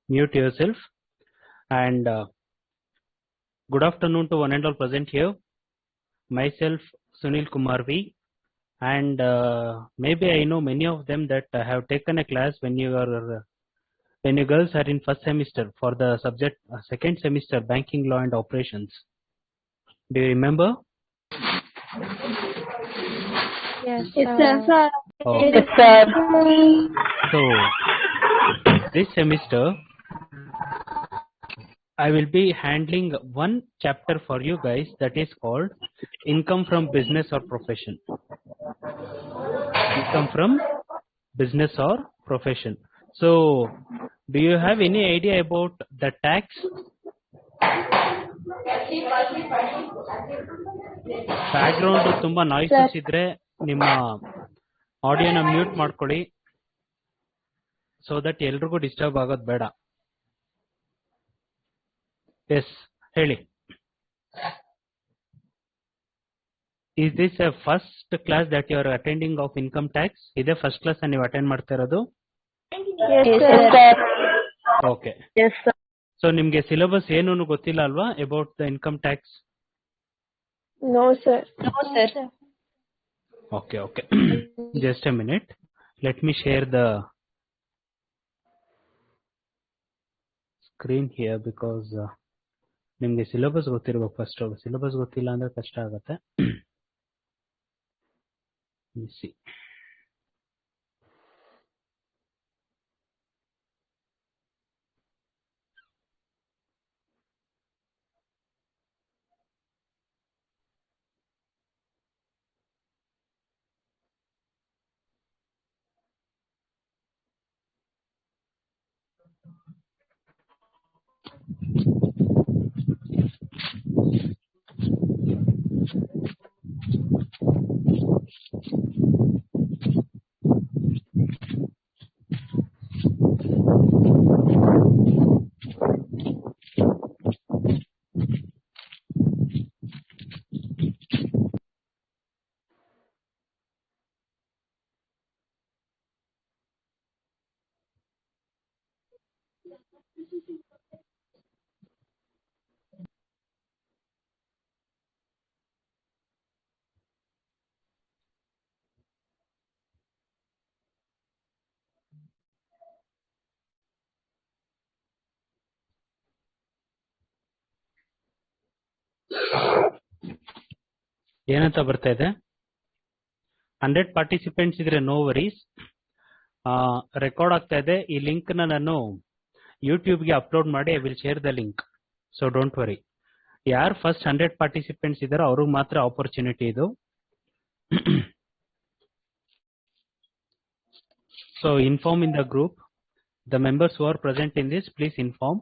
Mute yourself. And good afternoon to one and all present here. Myself, Sunil Kumar V. And maybe I know many of them that have taken a class when you girls are in first semester for the subject second semester banking law and operations. Do you remember? Yes, sir. Okay. Yes, sir. So this semester I will be handling one chapter for you guys that is called income from business or profession. Income from business or profession. So do you have any idea about the tax? Background ತುಂಬಾ noises ಇದ್ರೆ ನಿಮ್ಮ ಆಡಿಯೋನ mute ಮಾಡ್ಕೊಳ್ಳಿ so that ಎಲ್ರಿಗೂ disturb ಆಗೋದು ಬೇಡ. S ಹೇಳಿ. Is this a first class that you are attending of income tax? ಇದೆ first class ನೀವು ಅಟೆಂಡ್ ಮಾಡ್ತಾ ಇರೋದು? Yes, sir. ಓಕೆ. Yes, sir. ಸೊ ನಿಮ್ಗೆ ಸಿಲೆಬಸ್ ಏನು ಗೊತ್ತಿಲ್ಲ ಅಲ್ವಾ about the income tax? No, sir. No, sir. Okay, okay. Just a minute. Let me share the screen here because ನಿಮ್ಗೆ ಸಿಲೆಬಸ್ ಗೊತ್ತಿರಬೇಕು ಫಸ್ಟ್. ಸಿಲೆಬಸ್ ಗೊತ್ತಿಲ್ಲ ಅಂದ್ರೆ ಕಷ್ಟ ಆಗುತ್ತೆ. See. ಏನಂತ ಬರ್ತಾ ಇದೆ? 100 ಪಾರ್ಟಿಸಿಪೆಂಟ್ಸ್ ಇದ್ರೆ ನೋ ವರೀಸ್. ರೆಕಾರ್ಡ್ ಆಗ್ತಾ ಇದೆ. ಈ ಲಿಂಕ್ ನಾನು ಯೂಟ್ಯೂಬ್ಗೆ ಅಪ್ಲೋಡ್ ಮಾಡಿ I will share the link. So don't worry. ಯಾರು ಫಸ್ಟ್ 100 ಪಾರ್ಟಿಸಿಪೆಂಟ್ಸ್ ಇದ್ದಾರೋ ಅವ್ರಿಗೆ ಮಾತ್ರ ಆಪರ್ಚುನಿಟಿ ಇದು. So inform in the group. The members who are present in this, please inform.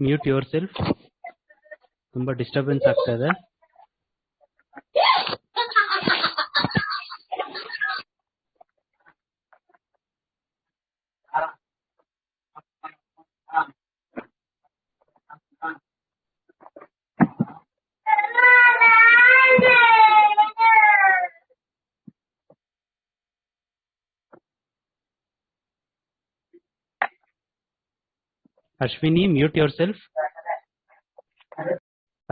Mute your self. ತುಂಬಾ ಡಿಸ್ಟರ್ಬೆನ್ಸ್ ಆಗ್ತಾ ಇದೆ. Ashwini, mute yourself.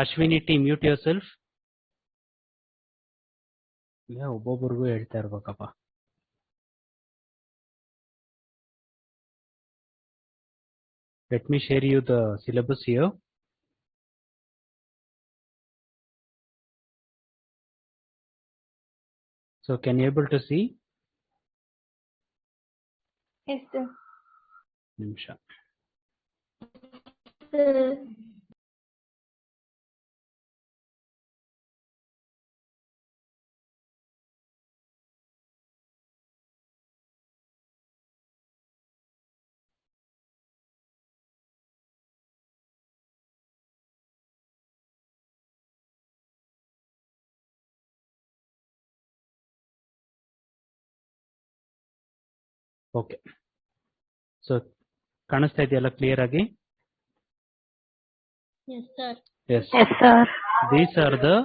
Ashwini T, mute yourself. ಒಬ್ಬೊಬ್ಬರಿಗೂ ಹೇಳ್ತಾ ಇರ್ಬೇಕಪ್ಪ. Let me share you the syllabus here. So can you able to see? Yes, sir. ನಿಮಿಷ. Okay. So ಕಾಣಿಸ್ತಾ ಇದೆಯಲ್ಲ clear ಆಗಿ? Yes, sir. Yes. Yes, sir. These are the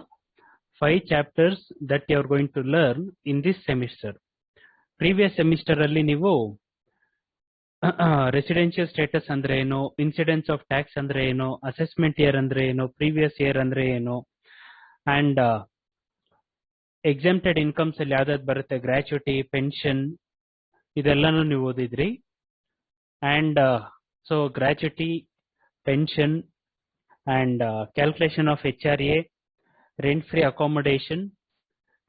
5 chapters that you are going to learn in this semester. Previous semester ಅಲ್ಲಿ ನೀವು residential status ಅಂದ್ರೆ ಏನು, incidence of tax ಅಂದ್ರೆ ಏನು, ಅಸೆಸ್ಮೆಂಟ್ ಇಯರ್ ಅಂದ್ರೆ ಏನು, ಪ್ರೀವಿಯಸ್ ಇಯರ್ ಅಂದ್ರೆ ಏನು, ಅಂಡ್ ಎಕ್ಸೆಂಪ್ಟೆಡ್ ಇನ್ಕಮ್ಸ್ ಅಲ್ಲಿ ಯಾವ್ದಾದ್ರು ಬರುತ್ತೆ, ಗ್ರಾಚ್ಯುಟಿ, ಪೆನ್ಷನ್, ಇದೆಲ್ಲಾನು ನೀವು ಓದಿದ್ರಿ. And so gratuity, pension and calculation of HRA, rent-free accommodation,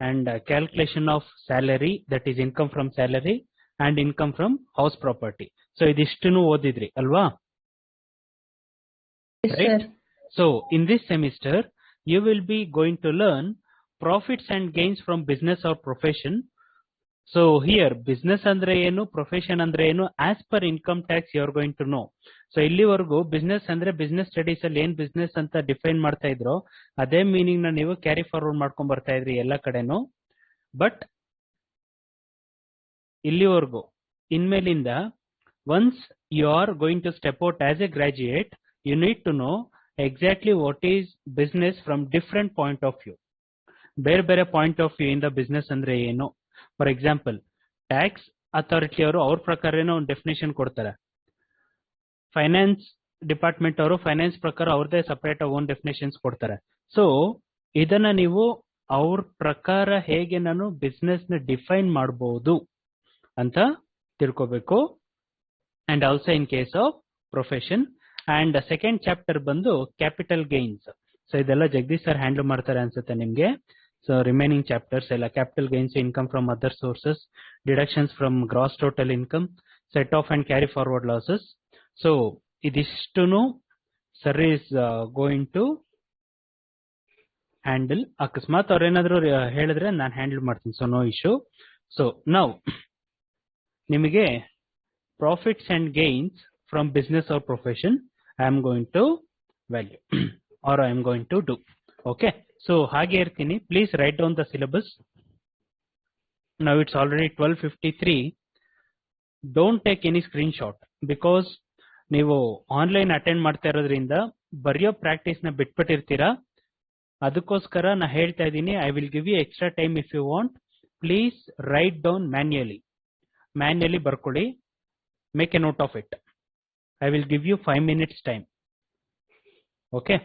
and calculation of salary, that is income from salary, and income from house property. So idishtunu odidri alva? Yes, right? sir. So in this semester you will be going to learn profits and gains from business or profession. So here business andre enu, profession andre enu, as per income tax you are going to know. So ಇಲ್ಲಿವರೆಗೂ business ಅಂದ್ರೆ business studies ಅಲ್ಲಿ ಏನ್ business ಅಂತ define ಮಾಡ್ತಾ ಇದ್ರು ಅದೇ meaning ನ ನೀವು ಕ್ಯಾರಿ ಫಾರ್ವರ್ಡ್ ಮಾಡ್ಕೊಂಡ್ ಬರ್ತಾ ಇದ್ರಿ ಎಲ್ಲ ಕಡೆನೂ. ಬಟ್ ಇಲ್ಲಿವರೆಗೂ ಇನ್ಮೇಲಿಂದ once you are going to step out as a graduate, you need to know exactly what is business from different point of view. ಬೇರೆ ಬೇರೆ ಪಾಯಿಂಟ್ ಆಫ್ ವ್ಯೂ ಇಂದ ಬಿಸ್ನೆಸ್ ಅಂದ್ರೆ ಏನು. ಫಾರ್ ಎಕ್ಸಾಂಪಲ್ ಟ್ಯಾಕ್ಸ್ ಅಥಾರಿಟಿ ಅವರು ಅವ್ರ ಪ್ರಕಾರ ಏನೋ ಒಂದು ಡೆಫಿನೇಷನ್ ಕೊಡ್ತಾರೆ. ಫೈನಾನ್ಸ್ ಡಿಪಾರ್ಟ್ಮೆಂಟ್ ಅವರು ಫೈನಾನ್ಸ್ ಪ್ರಕಾರ ಅವ್ರದೇ ಸಪರೇಟ್ ಓನ್ ಡೆಫಿನೇಷನ್ಸ್ ಕೊಡ್ತಾರೆ. ಸೊ ಇದನ್ನ ನೀವು ಅವ್ರ ಪ್ರಕಾರ ಹೇಗೆ ನಾನು ಬಿಸ್ನೆಸ್ ನ ಡಿಫೈನ್ ಮಾಡಬಹುದು ಅಂತ ತಿಳ್ಕೋಬೇಕು. And also in case of profession. And second chapter ಬಂದು ಕ್ಯಾಪಿಟಲ್ ಗೇನ್ಸ್. ಸೊ ಇದೆಲ್ಲ ಜಗದೀಶ್ ಸರ್ ಹ್ಯಾಂಡಲ್ ಮಾಡ್ತಾರೆ ಅನ್ಸುತ್ತೆ ನಿಮ್ಗೆ. ಸೊ ರಿಮೈನಿಂಗ್ ಚಾಪ್ಟರ್ಸ್ ಎಲ್ಲ capital gains, income from other sources, deductions from gross total income, set off and carry forward losses. So ಇದಿಷ್ಟುನು sir is going to handle. ಅಕಸ್ಮಾತ್ ಅವ್ರೇನಾದ್ರು ಹೇಳಿದ್ರೆ ನಾನು ಹ್ಯಾಂಡಲ್ ಮಾಡ್ತೀನಿ. So no issue. So now ನಿಮಗೆ profits and gains from business R profession I am going to value or I am going to do. Okay. So ಹಾಗೆ ಇರ್ತೀನಿ. Please write down the syllabus. Now it's already 12:53. Don't take any screen shot because ನೀವು online attend ಮಾಡ್ತಾ ಇರೋದ್ರಿಂದ ಬರೆಯೋ practice ನ ಬಿಟ್ಬಿಟ್ಟಿರ್ತೀರಾ. ಅದಕ್ಕೋಸ್ಕರ ನಾ ಹೇಳ್ತಾ ಇದ್ದೀನಿ, I will give you extra time if you want. Please write down manually ಬರ್ಕೊಳ್ಳಿ. Make a note of it. I will give you 5 minutes time. Okay.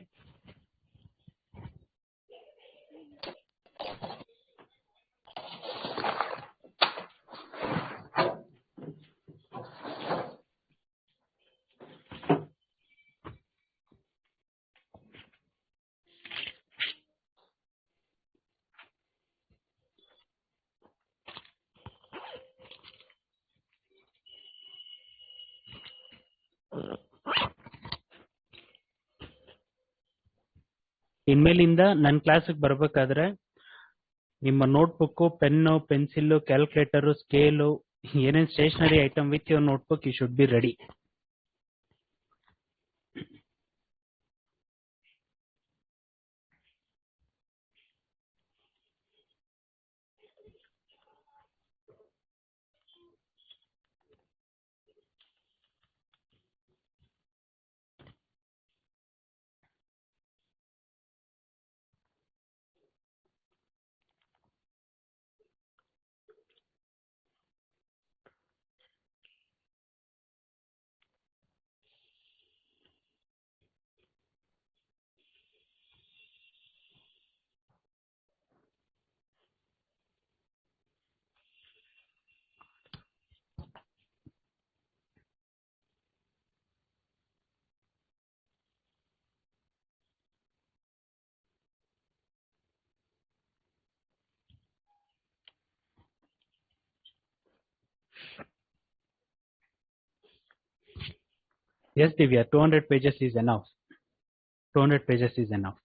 ಇನ್ಮೇಲಿಂದ ನನ್ನ ಕ್ಲಾಸಿಗೆ ಬರಬೇಕಾದ್ರೆ ನಿಮ್ಮ notebook, pen, pencil, calculator, scale, ಏನೇನು stationery item with your notebook you should be ready. Yes, Divya, 200 pages is enough. 200 pages is enough.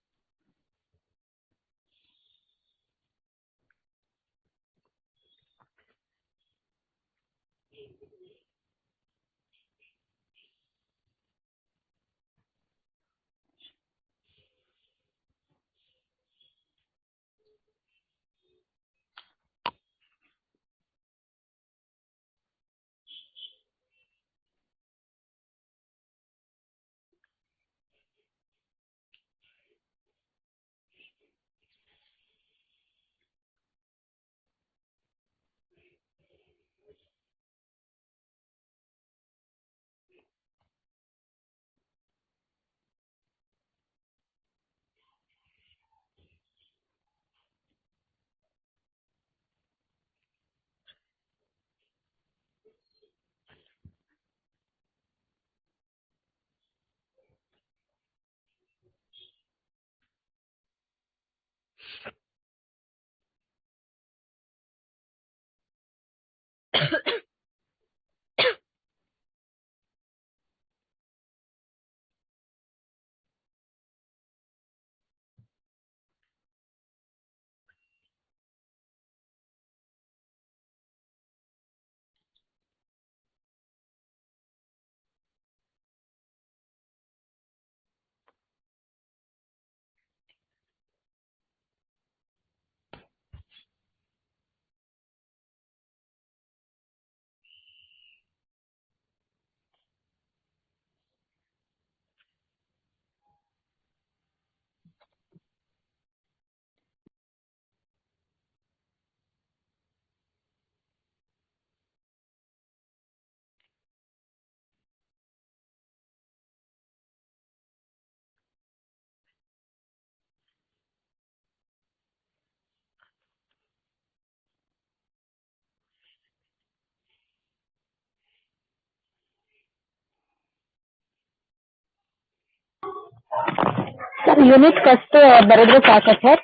Sir unit first ಬರೆದ್ರೆ ಸಾಕಾ sir?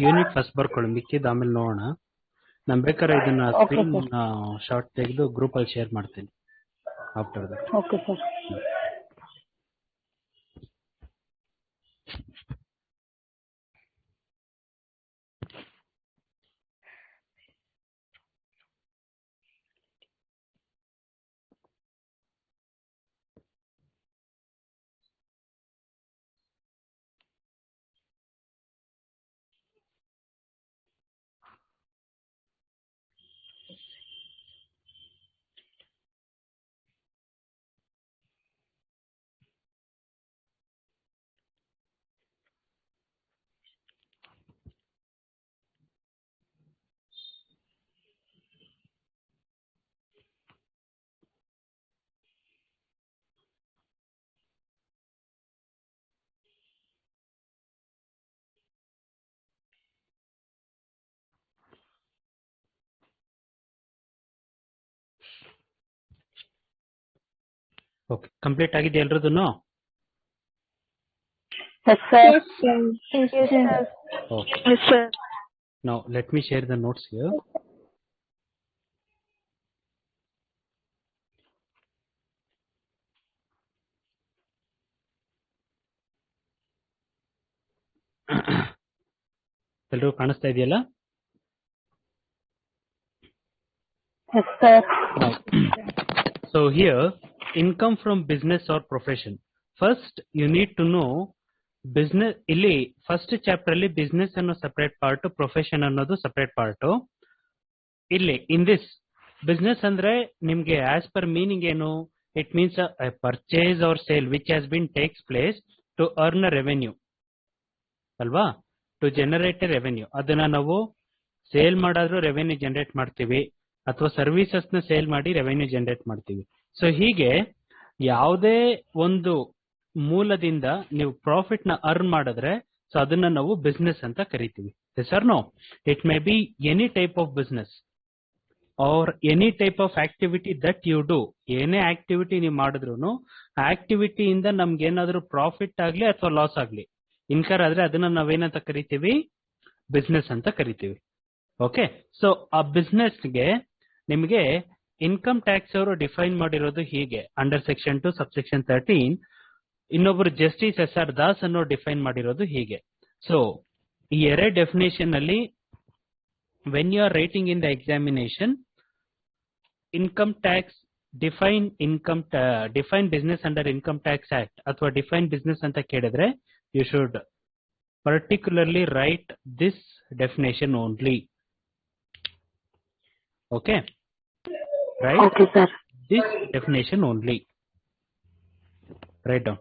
Unit first ಬರ್ಕೊಳ್ಳಿ, ಮಿಕ್ಕಿದ್ದು ಆಮೇಲೆ ನೋಡೋಣ. ನಾನು ಬೇಕಾದ್ರೆ ಇದನ್ನ Okay, ಸ್ಕ್ರೀನ್ ಶಾರ್ಟ್ ತೆಗೆದು ಗ್ರೂಪ್ ಅಲ್ಲಿ ಶೇರ್ ಮಾಡ್ತೀನಿ after that. Okay sir. Okay, complete ಆಗಿದೆ ಎಲ್ರದನ್ನು? Yes sir. Yes, sir. Yes, sir. ಓಕೆ, Yes, sir. now let me share the notes here. ಎಲ್ಲರೂ ಕಾಣಿಸ್ತಾ ಇದೆಯಲ್ಲ? Yes, sir. Now, so here, income from business or profession. First, you need to know business. ಇಲ್ಲಿ first chapter ಅಲ್ಲಿ business ಅನ್ನೋ separate part, profession ಅನ್ನೋದು separate part. ಇಲ್ಲಿ in this business ಅಂದ್ರೆ ನಿಮ್ಗೆ ಆಸ್ ಪರ್ ಮೀನಿಂಗ್ ಏನು? It means purchase or sale which has been takes place to earn a revenue ಅಲ್ವಾ? To generate a revenue. ಅದನ್ನ ನಾವು ಸೇಲ್ ಮಾಡಾದ್ರೂ ರೆವೆನ್ಯೂ ಜನರೇಟ್ ಮಾಡ್ತೀವಿ, ಅಥವಾ ಸರ್ವಿಸಸ್ ನ ಸೇಲ್ ಮಾಡಿ ರೆವೆನ್ಯೂ ಜನರೇಟ್ ಮಾಡ್ತೀವಿ. ಸೊ ಹೀಗೆ ಯಾವುದೇ ಒಂದು ಮೂಲದಿಂದ ನೀವು ಪ್ರಾಫಿಟ್ ನ ಅರ್ನ್ ಮಾಡಿದ್ರೆ ಸೊ ಅದನ್ನ ನಾವು ಬಿಸ್ನೆಸ್ ಅಂತ ಕರಿತೀವಿ. Yes or no? It may be any type of business or any type of activity that you do. ಏನೇ ಆಕ್ಟಿವಿಟಿ ನೀವು ಮಾಡಿದ್ರು ಆಕ್ಟಿವಿಟಿಯಿಂದ ನಮ್ಗೆ ಏನಾದ್ರು ಪ್ರಾಫಿಟ್ ಆಗ್ಲಿ ಅಥವಾ ಲಾಸ್ ಆಗ್ಲಿ ಇನ್ಕರ್ ಆದ್ರೆ ಅದನ್ನ ನಾವೇನಂತ ಕರಿತೀವಿ? ಬಿಸ್ನೆಸ್ ಅಂತ ಕರಿತೀವಿ. ಓಕೆ, ಸೊ ಆ ಬಿಸ್ನೆಸ್ಗೆ ನಿಮಗೆ ಇನ್ಕಮ್ ಟ್ಯಾಕ್ಸ್ ಅವರು ಡಿಫೈನ್ ಮಾಡಿರೋದು ಹೀಗೆ ಅಂಡರ್ ಸೆಕ್ಷನ್ 2 ಸಬ್ಸೆಕ್ಷನ್ 13. ಇನ್ನೊಬ್ರು ಜಸ್ಟಿಸ್ SR ದಾಸ್ ಅನ್ನೋ ಡಿಫೈನ್ ಮಾಡಿರೋದು ಹೀಗೆ. ಸೊ ಈ ಎರಡು ಡೆಫಿನೇಷನ್ ಅಲ್ಲಿ when you are writing in the examination income tax define business under income tax act ಅಥವಾ ಡಿಫೈನ್ ಬಿಸ್ನೆಸ್ ಅಂತ ಕೇಳಿದ್ರೆ you should particularly write this definition only. Okay, right? Okay, sir. This definition only. Write down.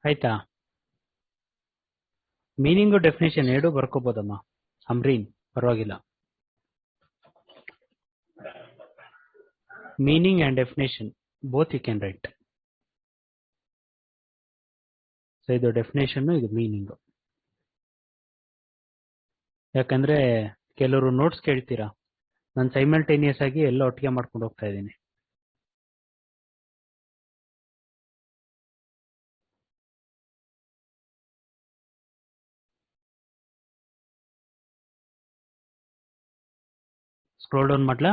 ಆಯ್ತಾ? Meaning definition ಎರಡು ಬರ್ಕೋಬೋದಮ್ಮ ಅಮ್ರೀನ್, ಪರವಾಗಿಲ್ಲ. Meaning and definition both you can write. So ಇದು definition, ಇದು meaning. ಯಾಕಂದ್ರೆ ಕೆಲವರು ನೋಟ್ಸ್ ಕೇಳ್ತೀರಾ, ನಾನು ಸೈಮಲ್ಟೇನಿಯಸ್ ಆಗಿ ಎಲ್ಲ ಒಟ್ಟಿಗೆ ಮಾಡ್ಕೊಂಡು ಹೋಗ್ತಾ ಇದ್ದೀನಿ. ಸ್ಕ್ರೋಲ್ ಡೌನ್ ಮಾಡ್ಲಾ?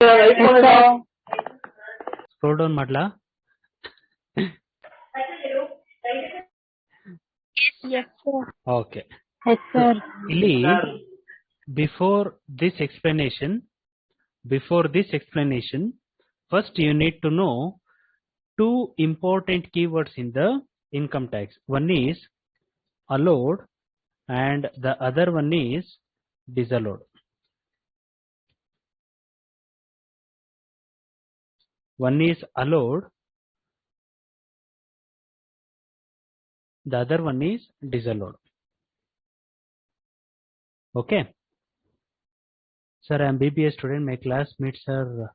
Yes, sir. ಸ್ಕ್ರೋಲ್ ಡೌನ್ ಮಾಡ್ಲಾ? Yes, sir. ಓಕೆ. Yes, sir. ಇಲ್ಲಿ before this explanation, first you need to know two important keywords in the income tax. One is allowed and the other one is disallowed. One is allowed, the other one is disallowed. Okay. Sir, I am BBA student. My classmates are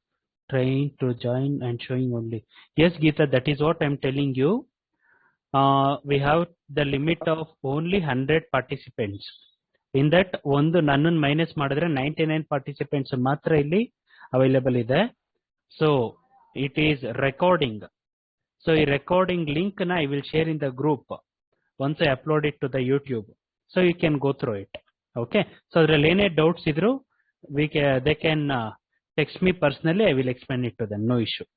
trying to join and showing only. Yes, Geeta, that is what I am telling you. We have the limit of only 100 participants. In that, ಒಂದು ನನ್ನನ್ನು minus ಮಾಡಿದ್ರೆ 99 participants ಮಾತ್ರ ಇಲ್ಲಿ available ಇದೆ. So it is recording. So ಈ recording link na I will share in the group once I upload it to the YouTube. So you can go through it. Okay. So ಅದ್ರಲ್ಲಿ ಏನೇ doubts ಇದ್ರು they can text me personally. I will explain it to them. No issue.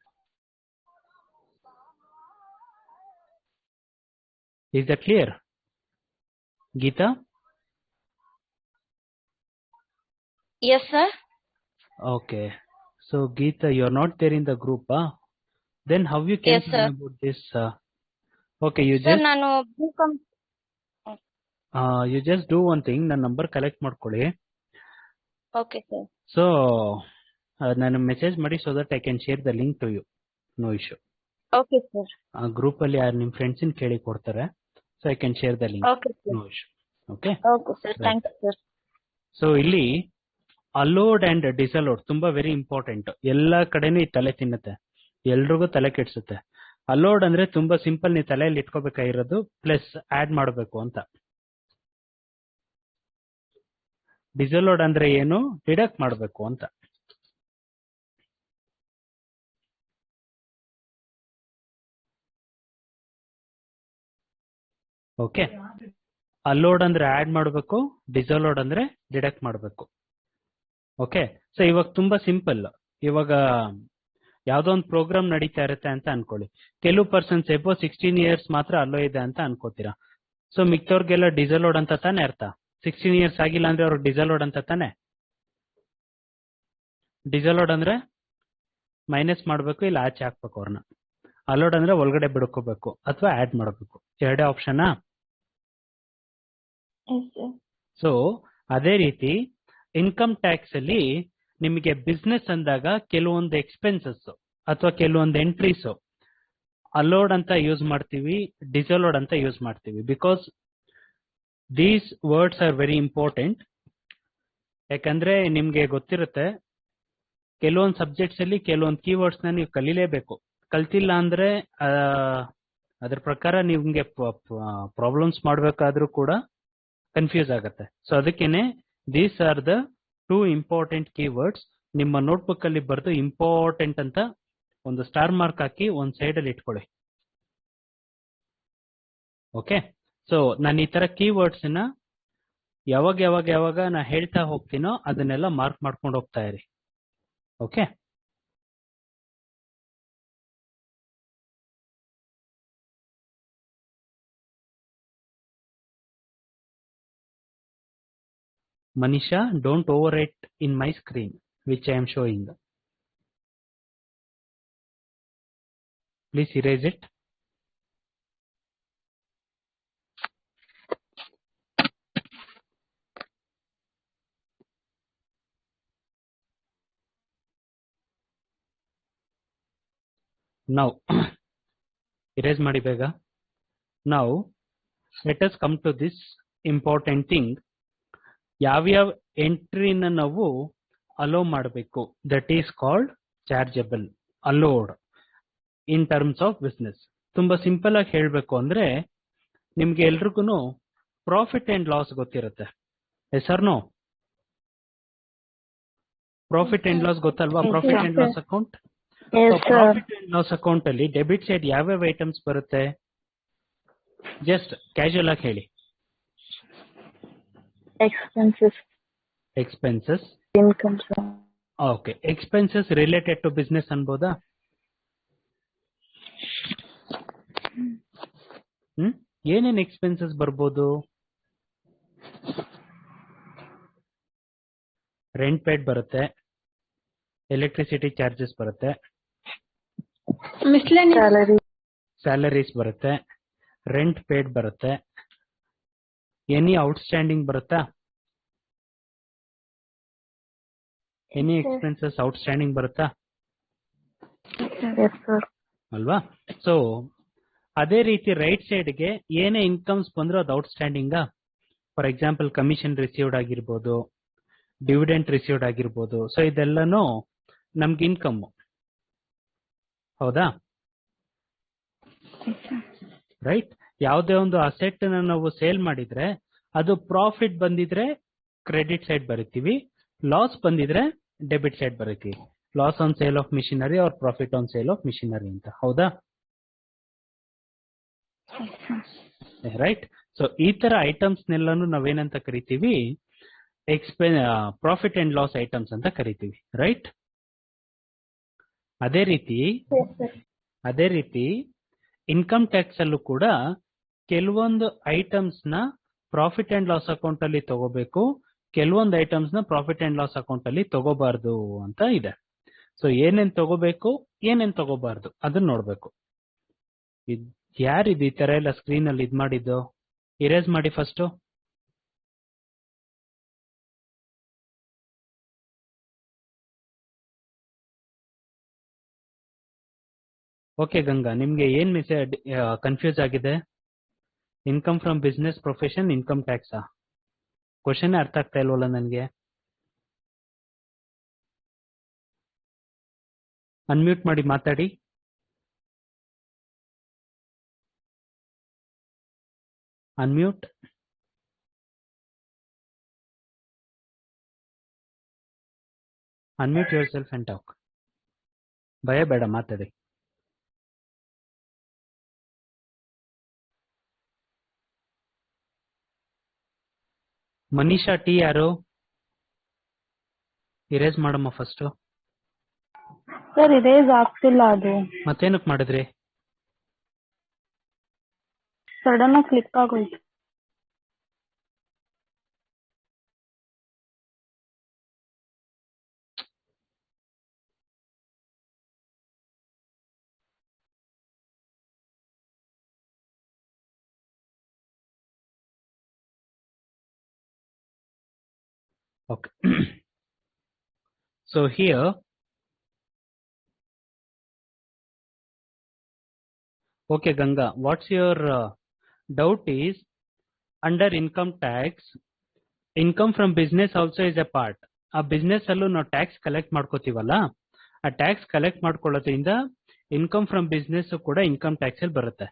Is that clear? Geeta? Yes, sir. Okay. So Geeta, you're not there in the group, huh? Then how you can Yes, sir. learn about this? Okay, Sir, ನಾನು you just do one thing. ನನ್ನ number collect ಮಾಡ್ಕೊಳ್ಳಿ. Okay, sir. So ನಾನು message ಮಾಡಿ so that I can share the link to you. No issue. Okay, sir. Group ಅಲ್ಲಿ ಯಾರು ನಿಮ್ಮ friends ಕೇಳಿ ಕೊಡ್ತಾರೆ. So I can share the link. Okay, sir. No issue. Okay. Okay, sir. Thank you, sir. So ಇಲ್ಲಿ allowed and ಡಿಸಲೋಡ್ ತುಂಬಾ very important. ಎಲ್ಲಾ ಕಡೆನೂ ಈ ತಲೆ ತಿನ್ನುತ್ತೆ, ಎಲ್ರಿಗೂ ತಲೆ ಕೆಡ್ಸುತ್ತೆ. ಅಲೋಡ್ ಅಂದ್ರೆ ತುಂಬಾ ಸಿಂಪಲ್, ನೀವು ತಲೆಯಲ್ಲಿ ಇಟ್ಕೋಬೇಕಾಗಿರೋದು ಪ್ಲಸ್ ಆಡ್ ಮಾಡಬೇಕು ಅಂತ. ಡಿಸಲೋಡ್ ಅಂದ್ರೆ ಏನು, ಡಿಡಕ್ಟ್ ಮಾಡಬೇಕು ಅಂತ. ಓಕೆ, ಅಲೋಡ್ ಅಂದ್ರೆ ಆಡ್ ಮಾಡಬೇಕು, ಡಿಸಲೋಡ್ ಅಂದ್ರೆ ಡಿಡಕ್ಟ್ ಮಾಡಬೇಕು. ಓಕೆ, ಸೊ ಇವಾಗ ತುಂಬಾ ಸಿಂಪಲ್. ಇವಾಗ ಯಾವ್ದೋ ಒಂದು ಪ್ರೋಗ್ರಾಮ್ ನಡೀತಾ ಇರುತ್ತೆ ಅಂತ ಅನ್ಕೊಳ್ಳಿ. ಕೆಲವು ಪರ್ಸನ್ಸ್ ಎಬೋ 16 ಇಯರ್ಸ್ ಮಾತ್ರ ಅಲ್ಲೋ ಇದೆ ಅಂತ ಅನ್ಕೋತೀರಾ. ಸೊ ಮಿಕ್ತವ್ರಿಗೆಲ್ಲ ಡಿಸಲೋಡ್ ಅಂತ ತಾನೇ ಅರ್ಥ. 16 ಇಯರ್ಸ್ ಆಗಿಲ್ಲ ಅಂದ್ರೆ ಅವ್ರಿಗೆ ಡಿಸಲೋಡ್ ಅಂತ ತಾನೆ. ಡಿಸಲೋಡ್ ಅಂದ್ರೆ ಮೈನಸ್ ಮಾಡಬೇಕು, ಇಲ್ಲ ಆಚೆ ಹಾಕ್ಬೇಕು ಅವ್ರನ್ನ. ಅಲೋಡ್ ಅಂದ್ರೆ ಒಳಗಡೆ ಬಿಡ್ಕೋಬೇಕು ಅಥವಾ ಆಡ್ ಮಾಡಬೇಕು. ಎರಡೇ ಆಪ್ಷನಾ? ಸೊ ಅದೇ ರೀತಿ ಇನ್ಕಮ್ ಟ್ಯಾಕ್ಸ್ ಅಲ್ಲಿ ನಿಮಗೆ ಬಿಸ್ನೆಸ್ ಅಂದಾಗ ಕೆಲವೊಂದು ಎಕ್ಸ್ಪೆನ್ಸಸ್ ಅಥವಾ ಕೆಲವೊಂದು ಎಂಟ್ರೀಸ್ ಅಲೋಡ್ ಅಂತ ಯೂಸ್ ಮಾಡ್ತೀವಿ, ಡಿಸಲೋಡ್ ಅಂತ ಯೂಸ್ ಮಾಡ್ತೀವಿ. Because these words are very important. ಯಾಕಂದ್ರೆ ನಿಮ್ಗೆ ಗೊತ್ತಿರುತ್ತೆ, ಕೆಲವೊಂದು ಸಬ್ಜೆಕ್ಟ್ಸ್ ಅಲ್ಲಿ ಕೆಲವೊಂದು ಕೀವರ್ಡ್ಸ್ ನ ನೀವು ಕಲೀಲೇಬೇಕು. ಕಲ್ತಿಲ್ಲ ಅಂದ್ರೆ ಅದ್ರ ಪ್ರಕಾರ ನಿಮ್ಗೆ ಪ್ರಾಬ್ಲಮ್ಸ್ ಮಾಡ್ಬೇಕಾದ್ರೂ ಕೂಡ ಕನ್ಫ್ಯೂಸ್ ಆಗುತ್ತೆ. ಸೊ ಅದಕ್ಕೇನೆ these are the 2 important keywords. ನಿಮ್ಮ ನೋಟ್ಬುಕ್ ಅಲ್ಲಿ ಬರೆದು ಇಂಪಾರ್ಟೆಂಟ್ ಅಂತ ಒಂದು ಸ್ಟಾರ್ ಮಾರ್ಕ್ ಹಾಕಿ ಒಂದ್ ಸೈಡ್ ಅಲ್ಲಿ ಇಟ್ಕೊಳ್ಳಿ. ಓಕೆ, ಸೊ ನಾನು ಈ ತರ ಕೀವರ್ಡ್ಸ್ ನ ಯಾವಾಗ ನಾ ಹೇಳ್ತಾ ಹೋಗ್ತೀನೋ ಅದನ್ನೆಲ್ಲ ಮಾರ್ಕ್ ಮಾಡ್ಕೊಂಡು ಹೋಗ್ತಾ ಇರಿ. Okay, Manisha, don't overwrite in my screen, which I am showing. Please erase it. Now, erase ಮಾಡಿ ಬೇಗ. Now, let us come to this important thing. ಯಾವ್ಯಾವ ಎಂಟ್ರಿನ ನಾವು ಅಲೋ ಮಾಡಬೇಕು, that is called chargeable, allowed in terms of business. ತುಂಬಾ simple ಆಗಿ ಹೇಳ್ಬೇಕು ಅಂದ್ರೆ ನಿಮ್ಗೆ ಎಲ್ರಿಗೂ ಪ್ರಾಫಿಟ್ ಅಂಡ್ ಲಾಸ್ ಗೊತ್ತಿರುತ್ತೆ. Yes or no? Profit and loss ಗೊತ್ತಲ್ವಾ? Profit and loss account. Profit and loss account ಅಲ್ಲಿ ಡೆಬಿಟ್ ಸೈಡ್ ಯಾವ್ಯಾವ ಐಟಮ್ಸ್ ಬರುತ್ತೆ? ಜಸ್ಟ್ ಕ್ಯಾಶುಯಲ್ ಆಗಿ ಹೇಳಿ. Expenses, incomes. Okay, expenses related to business ಅನ್ಬೋದಾ? ಏನೇನ್ ಎಕ್ಸ್ಪೆನ್ಸಸ್ ಬರ್ಬೋದು? ರೆಂಟ್ ಪೇಡ್ ಬರುತ್ತೆ, ಎಲೆಕ್ಟ್ರಿಸಿಟಿ ಚಾರ್ಜಸ್ ಬರುತ್ತೆ, ಸ್ಯಾಲರೀಸ್ ಬರುತ್ತೆ, ರೆಂಟ್ ಪೇಡ್ ಬರುತ್ತೆ. ಎನಿ ಔಟ್ಸ್ಟ್ಯಾಂಡಿಂಗ್ ಬರುತ್ತಾ? ಎನಿ ಎಕ್ಸ್ಪೆನ್ಸಸ್ ಔಟ್ಸ್ಟ್ಯಾಂಡಿಂಗ್ ಬರುತ್ತಾ? ಅಲ್ವಾ? ಸೊ ಅದೇ ರೀತಿ ರೈಟ್ ಸೈಡ್ಗೆ ಏನೇ ಇನ್ಕಮ್ಸ್ ಬಂದ್ರು ಅದು outstanding. For example commission received ಆಗಿರ್ಬೋದು, ಡಿವಿಡೆಂಟ್ ರಿಸೀವ್ಡ್ ಆಗಿರ್ಬೋದು. ಸೊ ಇದೆಲ್ಲನೂ ನಮ್ಗೆ ಇನ್ಕಮ್. ಹೌದಾ? ರೈಟ್. ಯಾವುದೇ ಒಂದು ಅಸೆಟ್ ನಾವು ಸೇಲ್ ಮಾಡಿದ್ರೆ ಅದು ಪ್ರಾಫಿಟ್ ಬಂದಿದ್ರೆ ಕ್ರೆಡಿಟ್ ಸೈಡ್ ಬರೀತೀವಿ, ಲಾಸ್ ಬಂದಿದ್ರೆ ಡೆಬಿಟ್ ಸೈಡ್ ಬರೀತೀವಿ. Loss on sale of machinery or profit on sale of machinery ಅಂತ. ಹೌದಾ? ರೈಟ್. ಸೊ ಈ ತರ ಐಟಮ್ಸ್ ನೆಲ್ಲಾನು ನಾವೇನಂತ ಕರಿತೀವಿ? ಪ್ರಾಫಿಟ್ ಅಂಡ್ ಲಾಸ್ ಐಟಮ್ಸ್ ಅಂತ ಕರಿತೀವಿ. ರೈಟ್. ಅದೇ ರೀತಿ ಇನ್ಕಮ್ ಟ್ಯಾಕ್ಸ್ ಅಲ್ಲೂ ಕೂಡ ಕೆಲವೊಂದು ಐಟಮ್ಸ್ ನ ಪ್ರಾಫಿಟ್ ಅಂಡ್ ಲಾಸ್ ಅಕೌಂಟ್ ಅಲ್ಲಿ ತಗೋಬೇಕು, ಕೆಲವೊಂದು ಐಟಮ್ಸ್ ನ ಪ್ರಾಫಿಟ್ ಅಂಡ್ ಲಾಸ್ ಅಕೌಂಟ್ ಅಲ್ಲಿ ತಗೋಬಾರ್ದು ಅಂತ ಇದೆ. ಸೊ ಏನೇನ್ ತಗೋಬೇಕು, ಏನೇನ್ ತಗೋಬಾರ್ದು ಅದನ್ನ ನೋಡ್ಬೇಕು. ಯಾರಿದು ಈ ತರ ಎಲ್ಲ ಸ್ಕ್ರೀನ್ ಅಲ್ಲಿ ಇದ್ ಮಾಡಿದ್ದು? ಇರೇಸ್ ಮಾಡಿ ಫಸ್ಟ್. ಓಕೆ ಗಂಗಾ, ನಿಮ್ಗೆ ಏನ್ ಮೆಸೇಜ್ ಕನ್ಫ್ಯೂಸ್ ಆಗಿದೆ? Income from business, profession, income ಟ್ಯಾಕ್ಸಾ? ಕ್ವಶನ್ ಅರ್ಥ ಆಗ್ತಾ ಇಲ್ವಲ್ಲ ನನ್ಗೆ. ಅನ್ಮ್ಯೂಟ್ ಮಾಡಿ ಮಾತಾಡಿ. Unmute. Unmute yourself and talk. ಭಯ ಬೇಡ, ಮಾತಾಡಿ. ಮನೀಷಾ ಟಿ ಯಾರು? ಇರೇಸ್ ಮಾಡಮ್ಮ ಫಸ್ಟ್. ಸರ್ ಇರೇಸ್ ಆಗ್ತಿಲ್ಲ ಅದು. ಮತ್ತೇನಕ್ ಮಾಡಿದ್ರಿ? ಸಡನ್ ಆಗಿ ಕ್ಲಿಕ್ ಆಗೋಯ್ತು. Okay. So here, okay Ganga, what's your doubt is under income tax, income from business also is a part. ಆ ಬಿಸ್ನೆಸ್ ಅಲ್ಲೂ ನಾವು ಟ್ಯಾಕ್ಸ್ ಕಲೆಕ್ಟ್ ಮಾಡ್ಕೋತೀವಲ್ಲ, ಆ ಟ್ಯಾಕ್ಸ್ ಕಲೆಕ್ಟ್ ಮಾಡ್ಕೊಳ್ಳೋದ್ರಿಂದ ಇನ್ಕಮ್ ಫ್ರಮ್ ಬಿಸ್ನೆಸ್ ಕೂಡ ಇನ್ಕಮ್ ಟ್ಯಾಕ್ಸ್ ಅಲ್ಲಿ ಬರುತ್ತೆ.